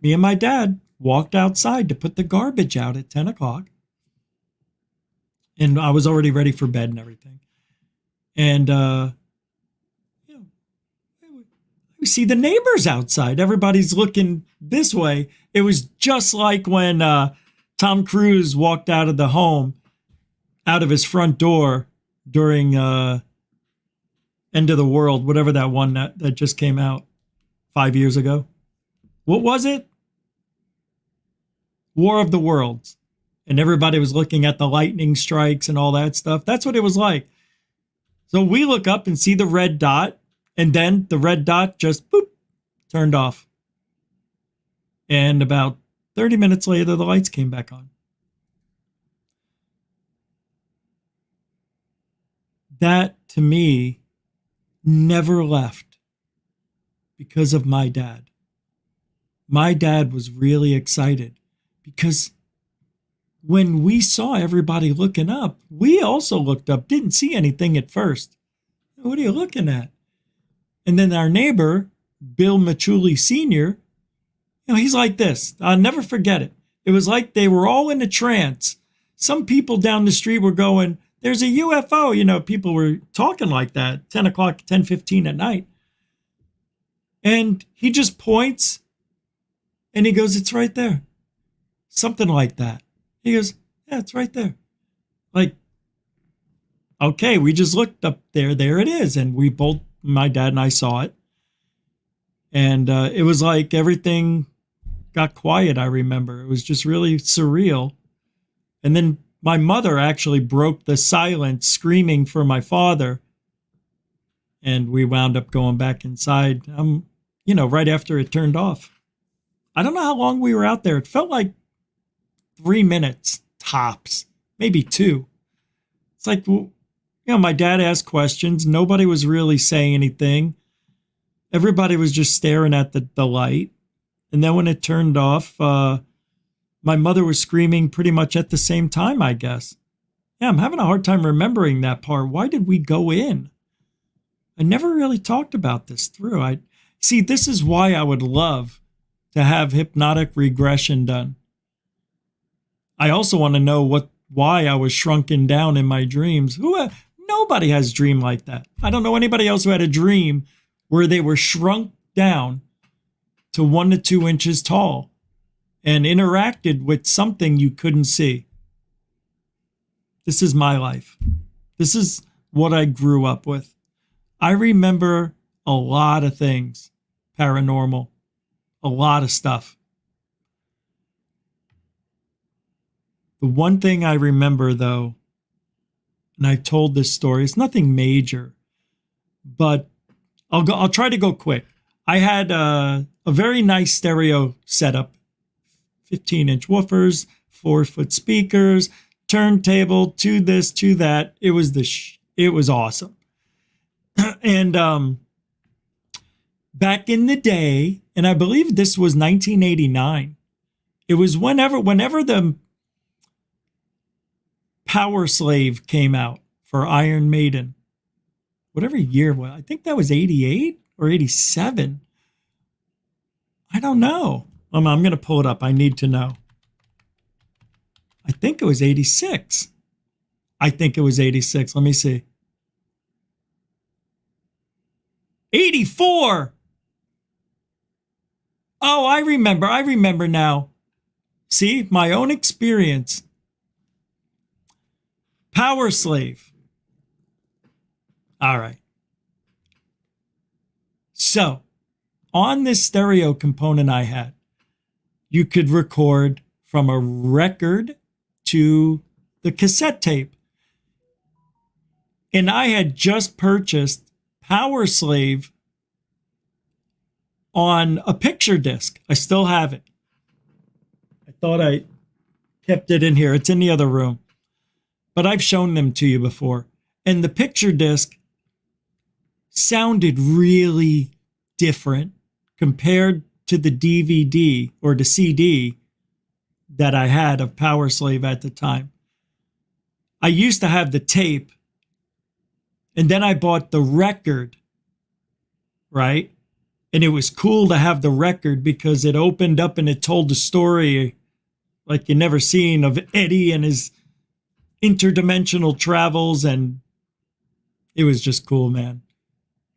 Me and my dad walked outside to put the garbage out at 10 o'clock. And I was already ready for bed and everything. And, we see the neighbors outside. Everybody's looking this way. It was just like when Tom Cruise walked out of the home, out of his front door during End of the World, whatever that one that just came out 5 years ago. What was it? War of the Worlds. And everybody was looking at the lightning strikes and all that stuff. That's what it was like. So we look up and see the red dot. And then the red dot just boop, turned off. And about 30 minutes later, the lights came back on. That, to me, never left because of my dad. My dad was really excited because when we saw everybody looking up, we also looked up, didn't see anything at first. What are you looking at? And then our neighbor, Bill Machuli Sr., he's like this. I'll never forget it. It was like they were all in a trance. Some people down the street were going, there's a UFO. People were talking like that, 10 o'clock, 10:15 at night. And he just points and he goes, it's right there. Something like that. He goes, yeah, it's right there. Like, okay, we just looked up there. There it is. And we both, my dad and I saw it. And it was like everything got quiet, I remember. It was just really surreal. And then my mother actually broke the silence, screaming for my father. And we wound up going back inside, right after it turned off. I don't know how long we were out there. It felt like 3 minutes tops, maybe 2. It's like, my dad asked questions. Nobody was really saying anything. Everybody was just staring at the light. And then when it turned off, my mother was screaming pretty much at the same time, I guess. Yeah, I'm having a hard time remembering that part. Why did we go in? I never really talked about this through. See, this is why I would love to have hypnotic regression done. I also want to know why I was shrunken down in my dreams. Nobody has a dream like that. I don't know anybody else who had a dream where they were shrunk down to 1 to 2 inches tall and interacted with something you couldn't see. This is my life. This is what I grew up with. I remember a lot of things paranormal, a lot of stuff. The one thing I remember, though, and I've told this story, it's nothing major, but I'll try to go quick. I had a very nice stereo setup, 15-inch woofers, 4-foot speakers, turntable, to this, to that. It was it was awesome. And back in the day, and I believe this was 1989, it was whenever the Power Slave came out for Iron Maiden, whatever year, I think that was 88 or 87. I don't know. I'm going to pull it up. I need to know. I think it was 86. Let me see. 84. Oh, I remember now. See, my own experience. Power Slave. All right. So, on this stereo component I had, you could record from a record to the cassette tape. And I had just purchased Power Slave on a picture disc. I still have it. I thought I kept it in here. It's in the other room. But I've shown them to you before. And the picture disc sounded really different compared to the DVD or the CD that I had of Power Slave at the time. I used to have the tape, and then I bought the record, right? And it was cool to have the record because it opened up and it told the story like you never seen of Eddie and his interdimensional travels, and it was just cool, man.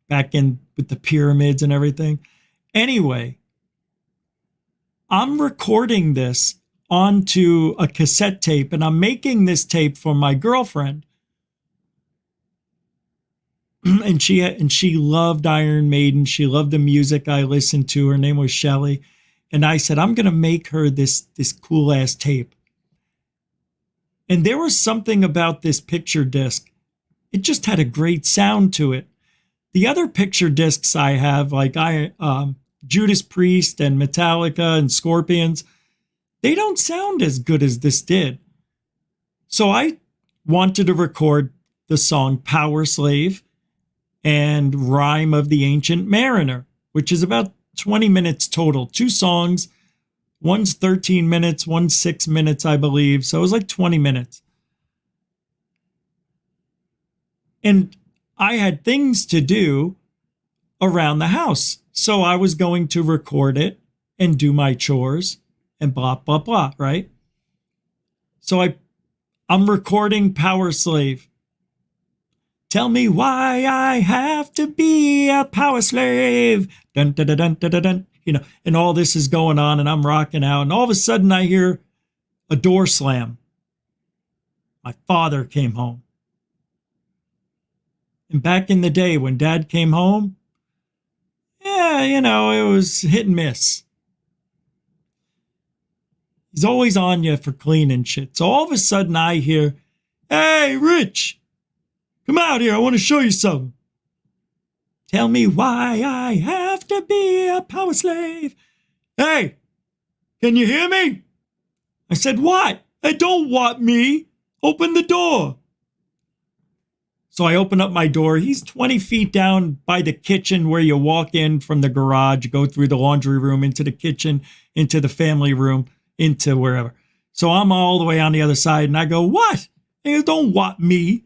Back in with the pyramids and everything. Anyway, I'm recording this onto a cassette tape, and I'm making this tape for my girlfriend. And she loved Iron Maiden. She loved the music I listened to. Her name was Shelly. And I said, I'm going to make her this cool ass tape. And there was something about this picture disc. It just had a great sound to it. The other picture discs I have, like Judas Priest and Metallica and Scorpions, they don't sound as good as this did. So I wanted to record the song Power Slave and Rhyme of the Ancient Mariner, which is about 20 minutes total. 2 songs. One's 13 minutes, one's 6 minutes, I believe. So it was like 20 minutes. And I had things to do around the house. So I was going to record it and do my chores and blah, blah, blah, right? So I'm recording Power Slave. Tell me why I have to be a power slave. Dun, dun, dun, dun, dun, dun, dun. And all this is going on, and I'm rocking out. And all of a sudden, I hear a door slam. My father came home. And back in the day when Dad came home, yeah, it was hit and miss. He's always on you for cleaning shit. So all of a sudden, I hear, "Hey, Rich, come out here. I want to show you something. Tell me why I have to be a power slave." Hey, Can you hear me? I said, what? I don't want me. Open the door. So I open up my door. He's 20 feet down by the kitchen where you walk in from the garage, go through the laundry room, into the kitchen, into the family room, into wherever. So I'm all the way on the other side, and I go, what? He goes, don't want me.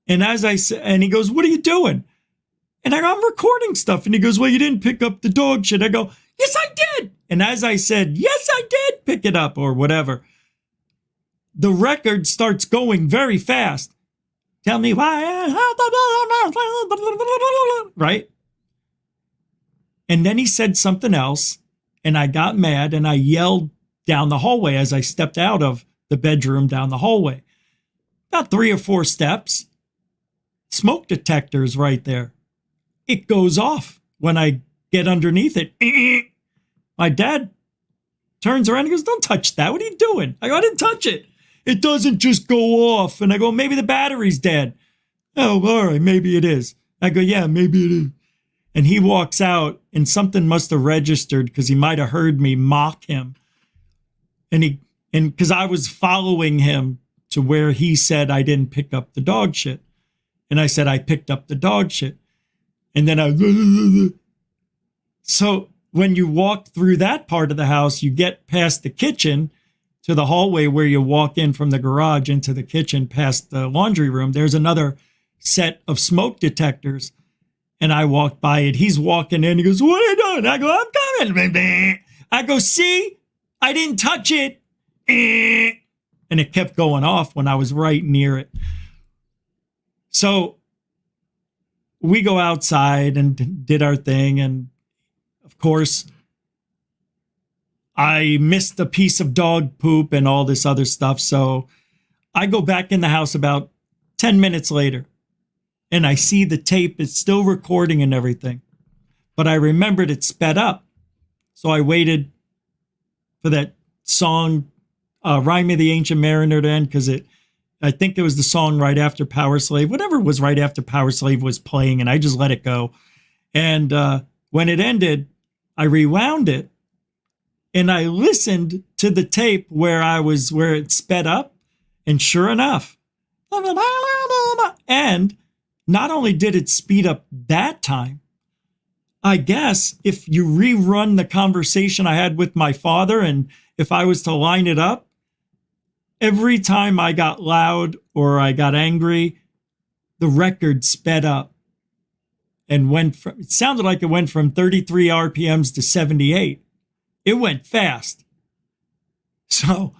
And as I said, and he goes, what are you doing? And I go, I'm recording stuff. And he goes, well, you didn't pick up the dog shit. I go, yes, I did. And as I said, yes, I did pick it up or whatever, the record starts going very fast. Tell me why. Right? And then he said something else, and I got mad, and I yelled down the hallway as I stepped out of the bedroom down the hallway. About 3 or 4 steps. Smoke detectors right there. It goes off when I get underneath it. My dad turns around and goes, don't touch that. What are you doing? I go, I didn't touch it. It doesn't just go off. And I go, maybe the battery's dead. Oh, all right, maybe it is. I go, yeah, maybe it is. And he walks out, and something must have registered because he might have heard me mock him. And because I was following him to where he said I didn't pick up the dog shit. And I said I picked up the dog shit. And then so when you walk through that part of the house, you get past the kitchen to the hallway where you walk in from the garage into the kitchen past the laundry room. There's another set of smoke detectors. And I walked by it. He's walking in. He goes, what are you doing? I go, I'm coming. I go, see, I didn't touch it. And it kept going off when I was right near it. So we go outside and did our thing. And of course, I missed a piece of dog poop and all this other stuff. So I go back in the house about 10 minutes later, and I see the tape is still recording and everything. But I remembered it sped up. So I waited for that song, Rhyme of the Ancient Mariner, to end, because I think it was the song right after Power Slave. Whatever was right after Power Slave was playing, and I just let it go. And when it ended, I rewound it, and I listened to the tape where it sped up, and sure enough, and not only did it speed up that time, I guess if you rerun the conversation I had with my father, and if I was to line it up, every time I got loud or I got angry, the record sped up and it sounded like it went from 33 RPMs to 78. It went fast. So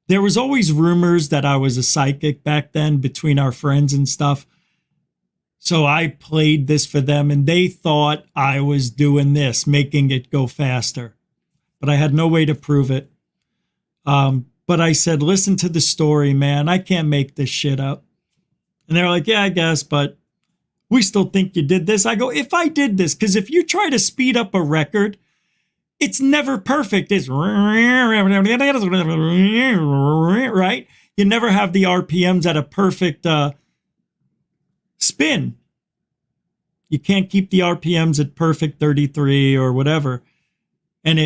there was always rumors that I was a psychic back then between our friends and stuff. So I played this for them, and they thought I was doing this, making it go faster. But I had no way to prove it. But I said, listen to the story, man. I can't make this shit up. And they're like, yeah, I guess, but we still think you did this. I go, if I did this, because if you try to speed up a record, it's never perfect. It's right. You never have the RPMs at a perfect spin. You can't keep the RPMs at perfect 33 or whatever. And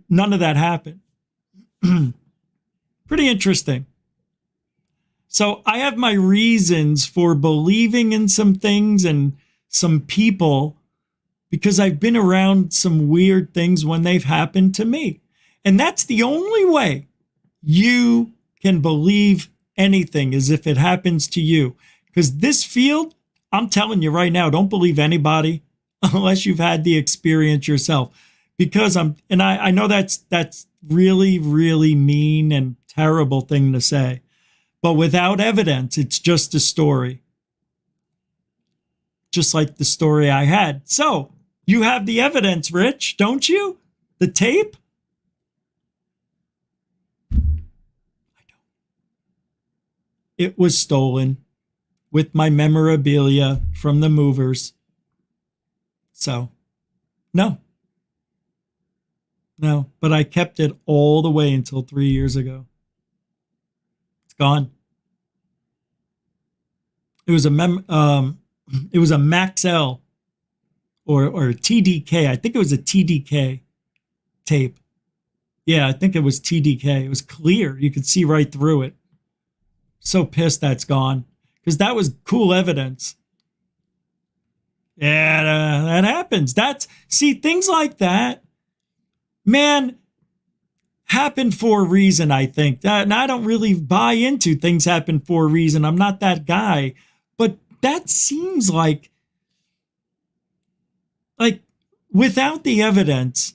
none of that happened. Pretty interesting. So I have my reasons for believing in some things and some people, because I've been around some weird things when they've happened to me. And that's the only way you can believe anything, is if it happens to you. Because this field, I'm telling you right now, don't believe anybody unless you've had the experience yourself. Because I know that's really, really mean and terrible thing to say. But without evidence, it's just a story. Just like the story I had. So you have the evidence, Rich, don't you? The tape? I don't. It was stolen with my memorabilia from the movers. So, no. No, but I kept it all the way until 3 years ago. It's gone. It was a Maxell or TDK. I think it was a TDK tape. Yeah, I think it was TDK. It was clear. You could see right through it. So pissed that's gone, because that was cool evidence. Yeah, that happens. See, things like that, man, happen for a reason, I think. And I don't really buy into things happen for a reason. I'm not that guy. But that seems like without the evidence,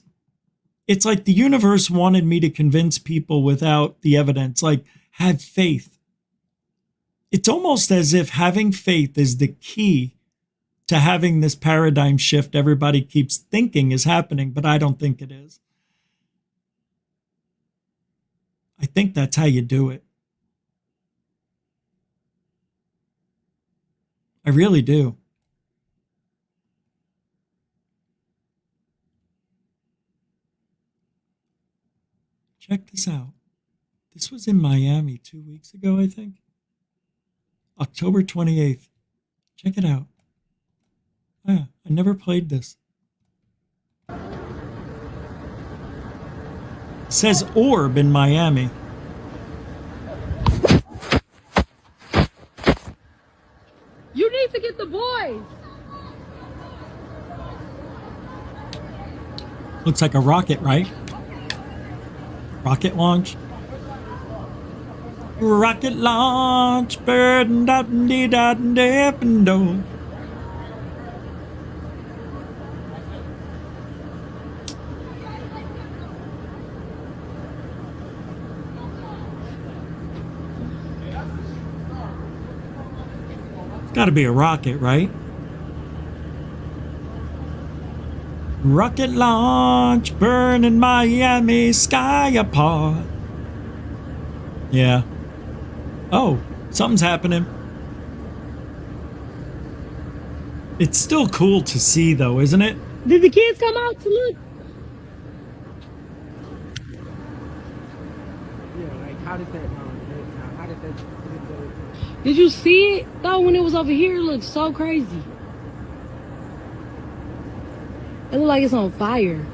it's like the universe wanted me to convince people without the evidence, like, have faith. It's almost as if having faith is the key to having this paradigm shift everybody keeps thinking is happening, but I don't think it is. I think that's how you do it. I really do. Check this out. This was in Miami 2 weeks ago, I think. October 28th. Check it out. Yeah, I never played this. It says orb in Miami. You need to get the boys. Looks like a rocket, right? Rocket launch. Rocket launch, bird and dot and dee dot and dip and do. It's got to be a rocket, right? Rocket launch, burning Miami sky apart. Yeah. Oh, something's happening. It's still cool to see, though, isn't it? Did the kids come out to look? Yeah, like how did that? How did that? Did you see it though when it was over here? It looked so crazy. It looked like it's on fire.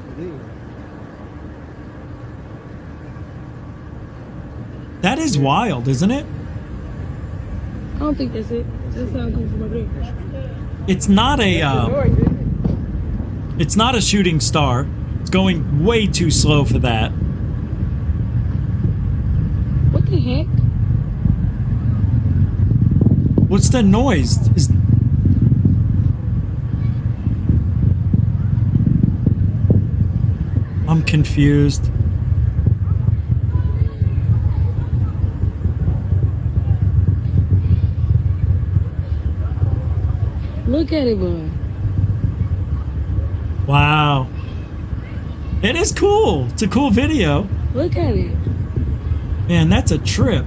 That is wild, isn't it? I don't think that's it. That sound coming from over there. It's not a shooting star. It's going way too slow for that. What the heck? What's the noise? I'm confused. Look at it, boy. Wow. It is cool. It's a cool video. Look at it. Man, that's a trip.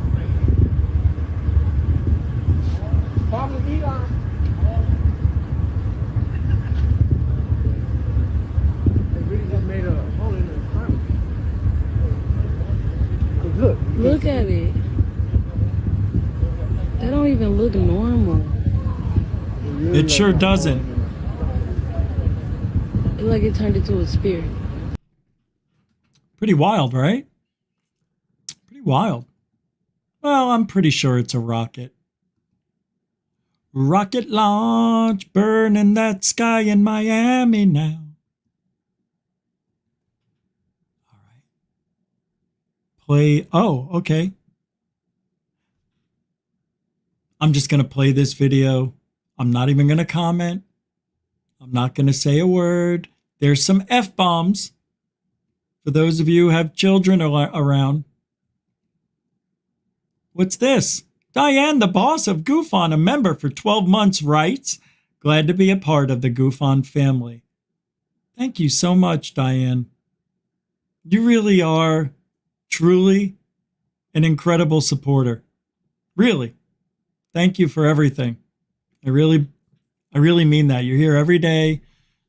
Look at it. That don't even look normal. It sure doesn't. It's like it turned into a spirit. Pretty wild, right? Pretty wild. Well, I'm pretty sure it's a rocket. Rocket launch, burning that sky in Miami now. All right. Play. Oh, okay. I'm just going to play this video. I'm not even going to comment. I'm not going to say a word. There's some F-bombs for those of you who have children around. What's this? Diane, the boss of GoofOn, a member for 12 months, writes, glad to be a part of the GoofOn family. Thank you so much, Diane. You really are truly an incredible supporter. Really. Thank you for everything. I really mean that. You're here every day.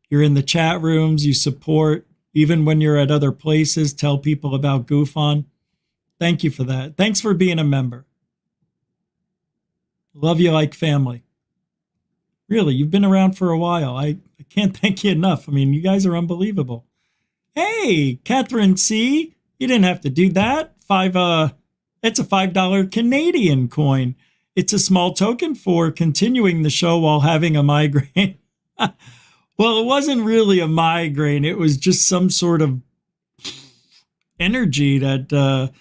You're in the chat rooms. You support, even when you're at other places, tell people about GoofOn. Thank you for that. Thanks for being a member. Love you like family. Really, you've been around for a while. I can't thank you enough. I mean, you guys are unbelievable. Hey, Catherine C., you didn't have to do that. It's a $5 Canadian coin. It's a small token for continuing the show while having a migraine. Well, it wasn't really a migraine. It was just some sort of energy that,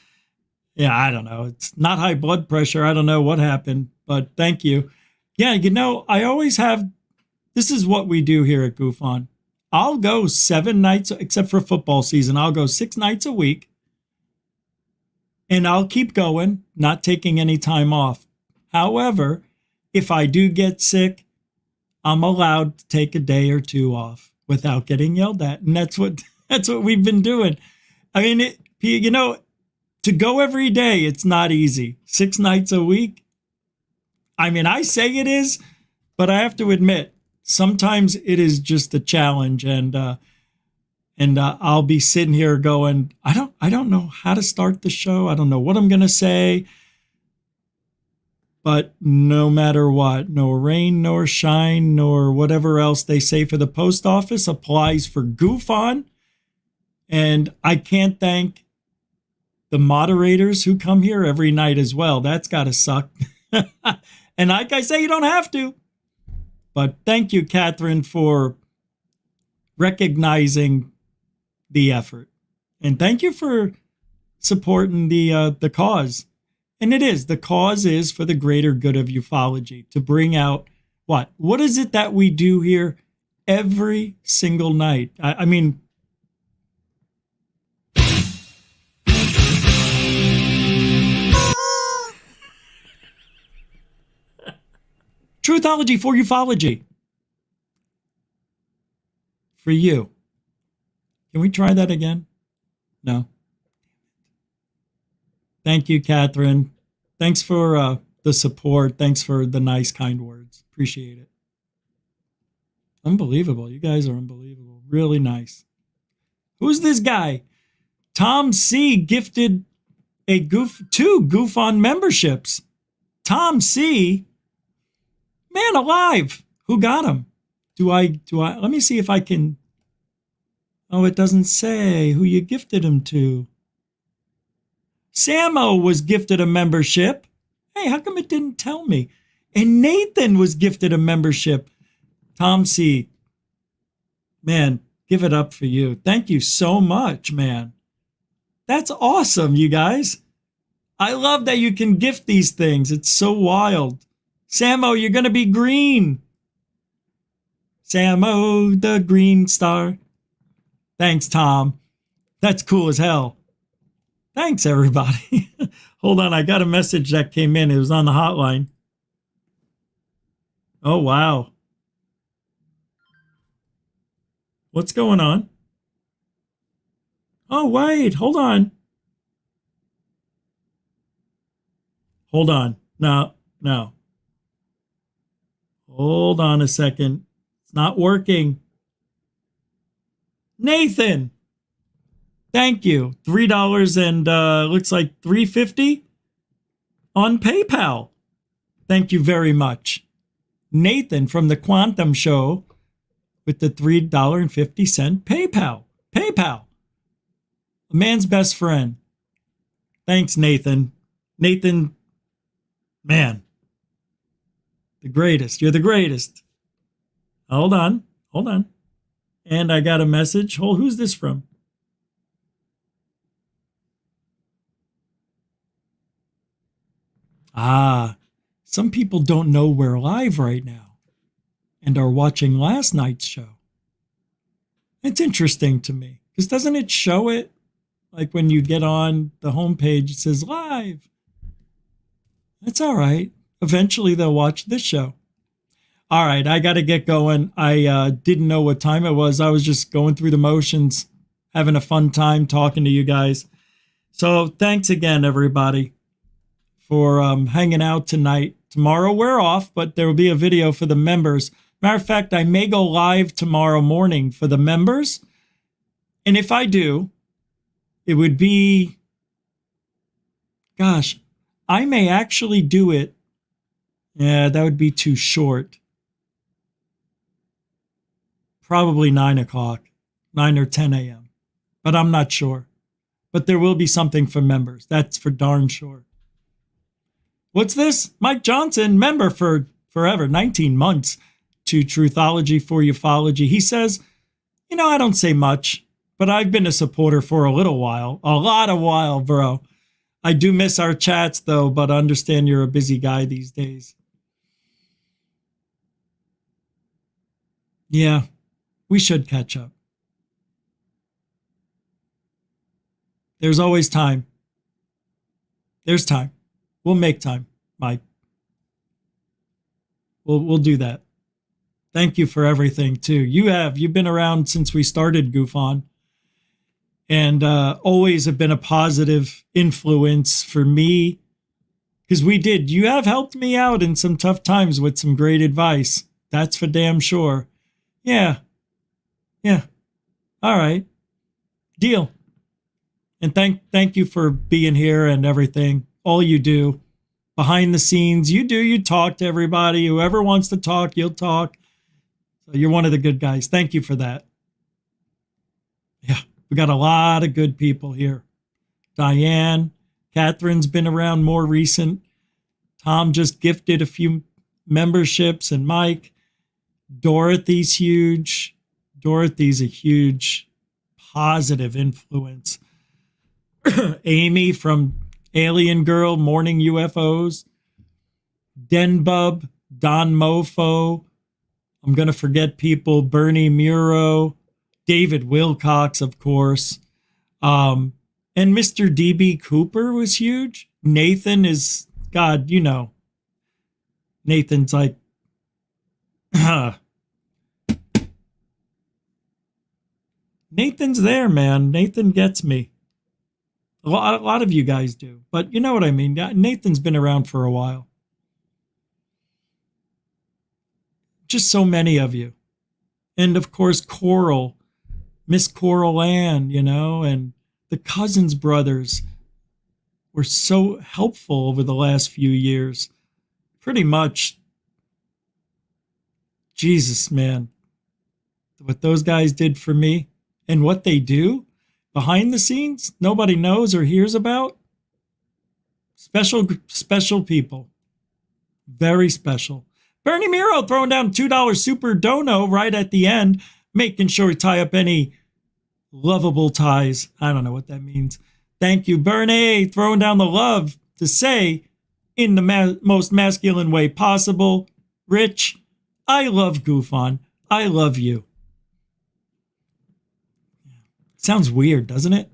I don't know. It's not high blood pressure. I don't know what happened, but thank you. Yeah, I always have, this is what we do here at Goof On. I'll go 7 nights, except for football season. I'll go 6 nights a week. And I'll keep going, not taking any time off. However, if I do get sick, I'm allowed to take a day or 2 off without getting yelled at. And that's what we've been doing. I mean, to go every day, it's not easy. 6 nights a week. I mean, I say it is, but I have to admit, sometimes it is just a challenge, and I'll be sitting here going, I don't know how to start the show. I don't know what I'm going to say. But no matter what, no rain nor shine nor whatever else they say for the post office applies for Goof On. And I can't thank the moderators who come here every night as well. That's got to suck. And like I say, you don't have to. But thank you, Catherine, for recognizing the effort. And thank you for supporting the cause. And the cause is for the greater good of ufology, to bring out what is it that we do here every single night? I mean, Truthology for ufology. For you. Can we try that again? No. Thank you, Catherine. Thanks for the support. Thanks for the nice, kind words. Appreciate it. Unbelievable. You guys are unbelievable. Really nice. Who's this guy? Tom C. gifted two Goof On memberships. Tom C. Man alive. Who got him? Do I, let me see if I can. Oh, it doesn't say who you gifted him to. Samo was gifted a membership. Hey, how come it didn't tell me? And Nathan was gifted a membership. Tom C. Man, give it up for you. Thank you so much, man. That's awesome, you guys. I love that you can gift these things. It's so wild. Samo, you're going to be green. Samo, the green star. Thanks, Tom. That's cool as hell. Thanks, everybody. Hold on, I got a message that came in. It was on the hotline. Oh, wow. What's going on? Oh, wait, hold on. Hold on. No. Hold on a second. It's not working. Nathan. Thank you. $3 and looks like $3.50 on PayPal. Thank you very much. Nathan from the Quantum Show with the $3.50 PayPal. A man's best friend. Thanks, Nathan. Nathan, man. The greatest. You're the greatest. Hold on. And I got a message. Who's this from? Some people don't know we're live right now and are watching last night's show. It's interesting to me because doesn't it show it? Like when you get on the homepage, it says live. That's all right. Eventually they'll watch this show. All right, I got to get going. I didn't know what time it was. I was just going through the motions, having a fun time talking to you guys. So thanks again, everybody, for hanging out tonight. Tomorrow we're off, but there will be a video for the members. Matter of fact, I may go live tomorrow morning for the members. And if I do, it would be, gosh, I may actually do it. Yeah, that would be too short. probably 9 o'clock, 9 or 10 a.m. But I'm not sure. But there will be something for members. That's for darn sure. What's this? Mike Johnson, member for forever, 19 months to Truthology for Ufology. He says, I don't say much, but I've been a supporter for a little while. A lot of while, bro. I do miss our chats, though, but I understand you're a busy guy these days. Yeah, we should catch up. There's always time. There's time. We'll make time, Mike. We'll do that. Thank you for everything, too. You've been around since we started Goof On, and always have been a positive influence for me, because you have helped me out in some tough times with some great advice. That's for damn sure. Yeah. All right. Deal. And thank you for being here and everything. All you do behind the scenes, you talk to everybody. Whoever wants to talk, you'll talk. So you're one of the good guys. Thank you for that. Yeah, we got a lot of good people here. Diane, Catherine's been around more recent. Tom just gifted a few memberships, and Mike. Dorothy's huge. Dorothy's a huge positive influence. Amy from Alien Girl, Morning UFOs. Denbub, Don Mofo. I'm going to forget people. Bernie Muro. David Wilcox, of course. And Mr. D.B. Cooper was huge. Nathan is, God, Nathan's like, Nathan's there, man. Nathan gets me. A lot of you guys do. But you know what I mean. Nathan's been around for a while. Just so many of you. And of course, Coral, Miss Coral Ann, and the Cousins brothers were so helpful over the last few years. Pretty much, Jesus, man, what those guys did for me and what they do behind the scenes, nobody knows or hears about. Special people. Very special. Bernie Miro throwing down $2 super dono right at the end, making sure we tie up any lovable ties. I don't know what that means. Thank you, Bernie, throwing down the love to say in the most masculine way possible. Rich, I love Goof On. I love you. Sounds weird, doesn't it?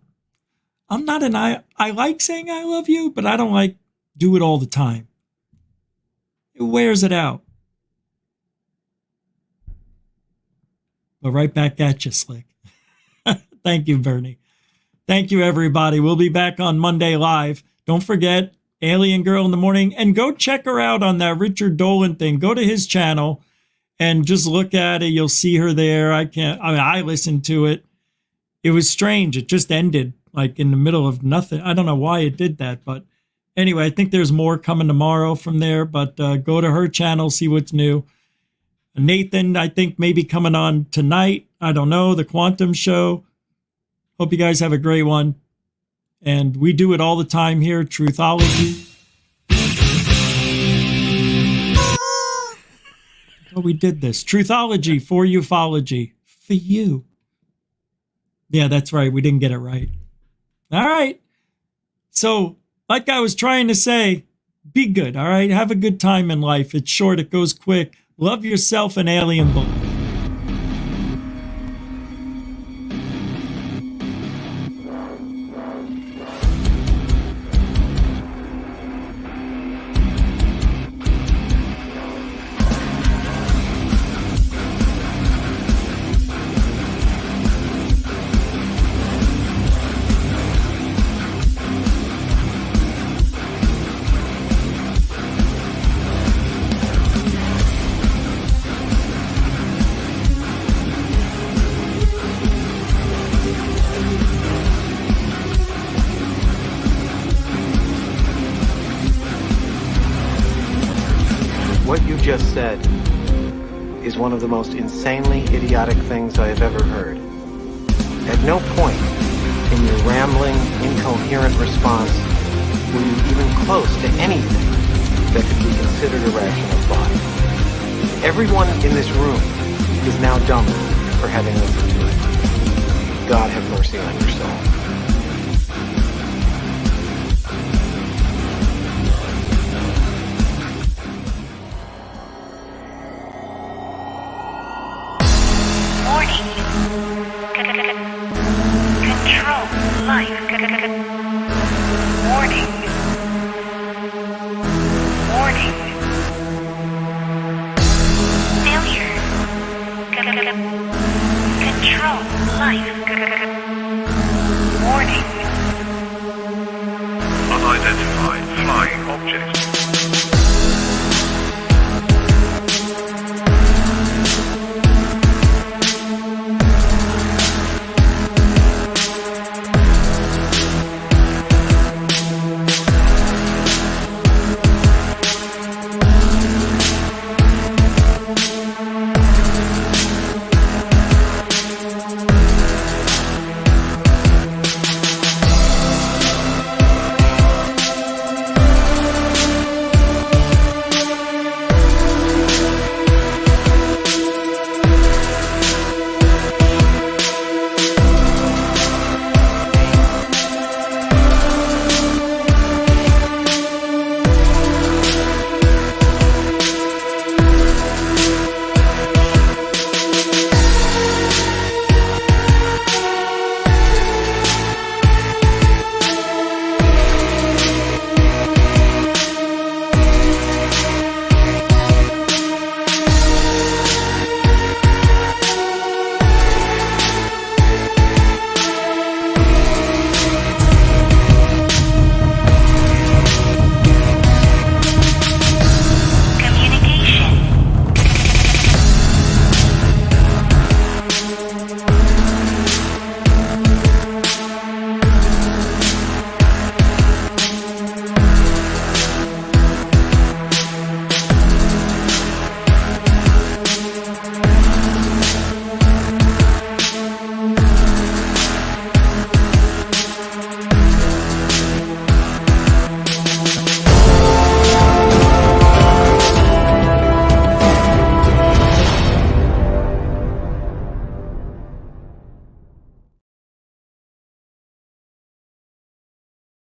I'm not I like saying I love you, but I don't do it all the time. It wears it out. But right back at you, Slick. Thank you, Bernie. Thank you, everybody. We'll be back on Monday live. Don't forget, Alien Girl in the Morning. And go check her out on that Richard Dolan thing. Go to his channel and just look at it. You'll see her there. I listened to it. It was strange. It just ended in the middle of nothing. I don't know why it did that. But anyway, I think there's more coming tomorrow from there. But go to her channel, see what's new. Nathan, I think, maybe coming on tonight. I don't know. The Quantum Show. Hope you guys have a great one. And we do it all the time here, Truthology. Oh, we did this. Truthology for Ufology. For you. Yeah, that's right. We didn't get it right. All right. So, like I was trying to say, be good, all right? Have a good time in life. It's short. It goes quick. Love yourself and Alien Bull. What you just said is one of the most insanely idiotic things I have ever heard. At no point in your rambling, incoherent response were you even close to anything that could be considered a rational thought. Everyone in this room is now dumber for having listened to it. God have mercy on your soul. Control life. Warning. Warning. Failure. Control life. Warning. Unidentified flying object.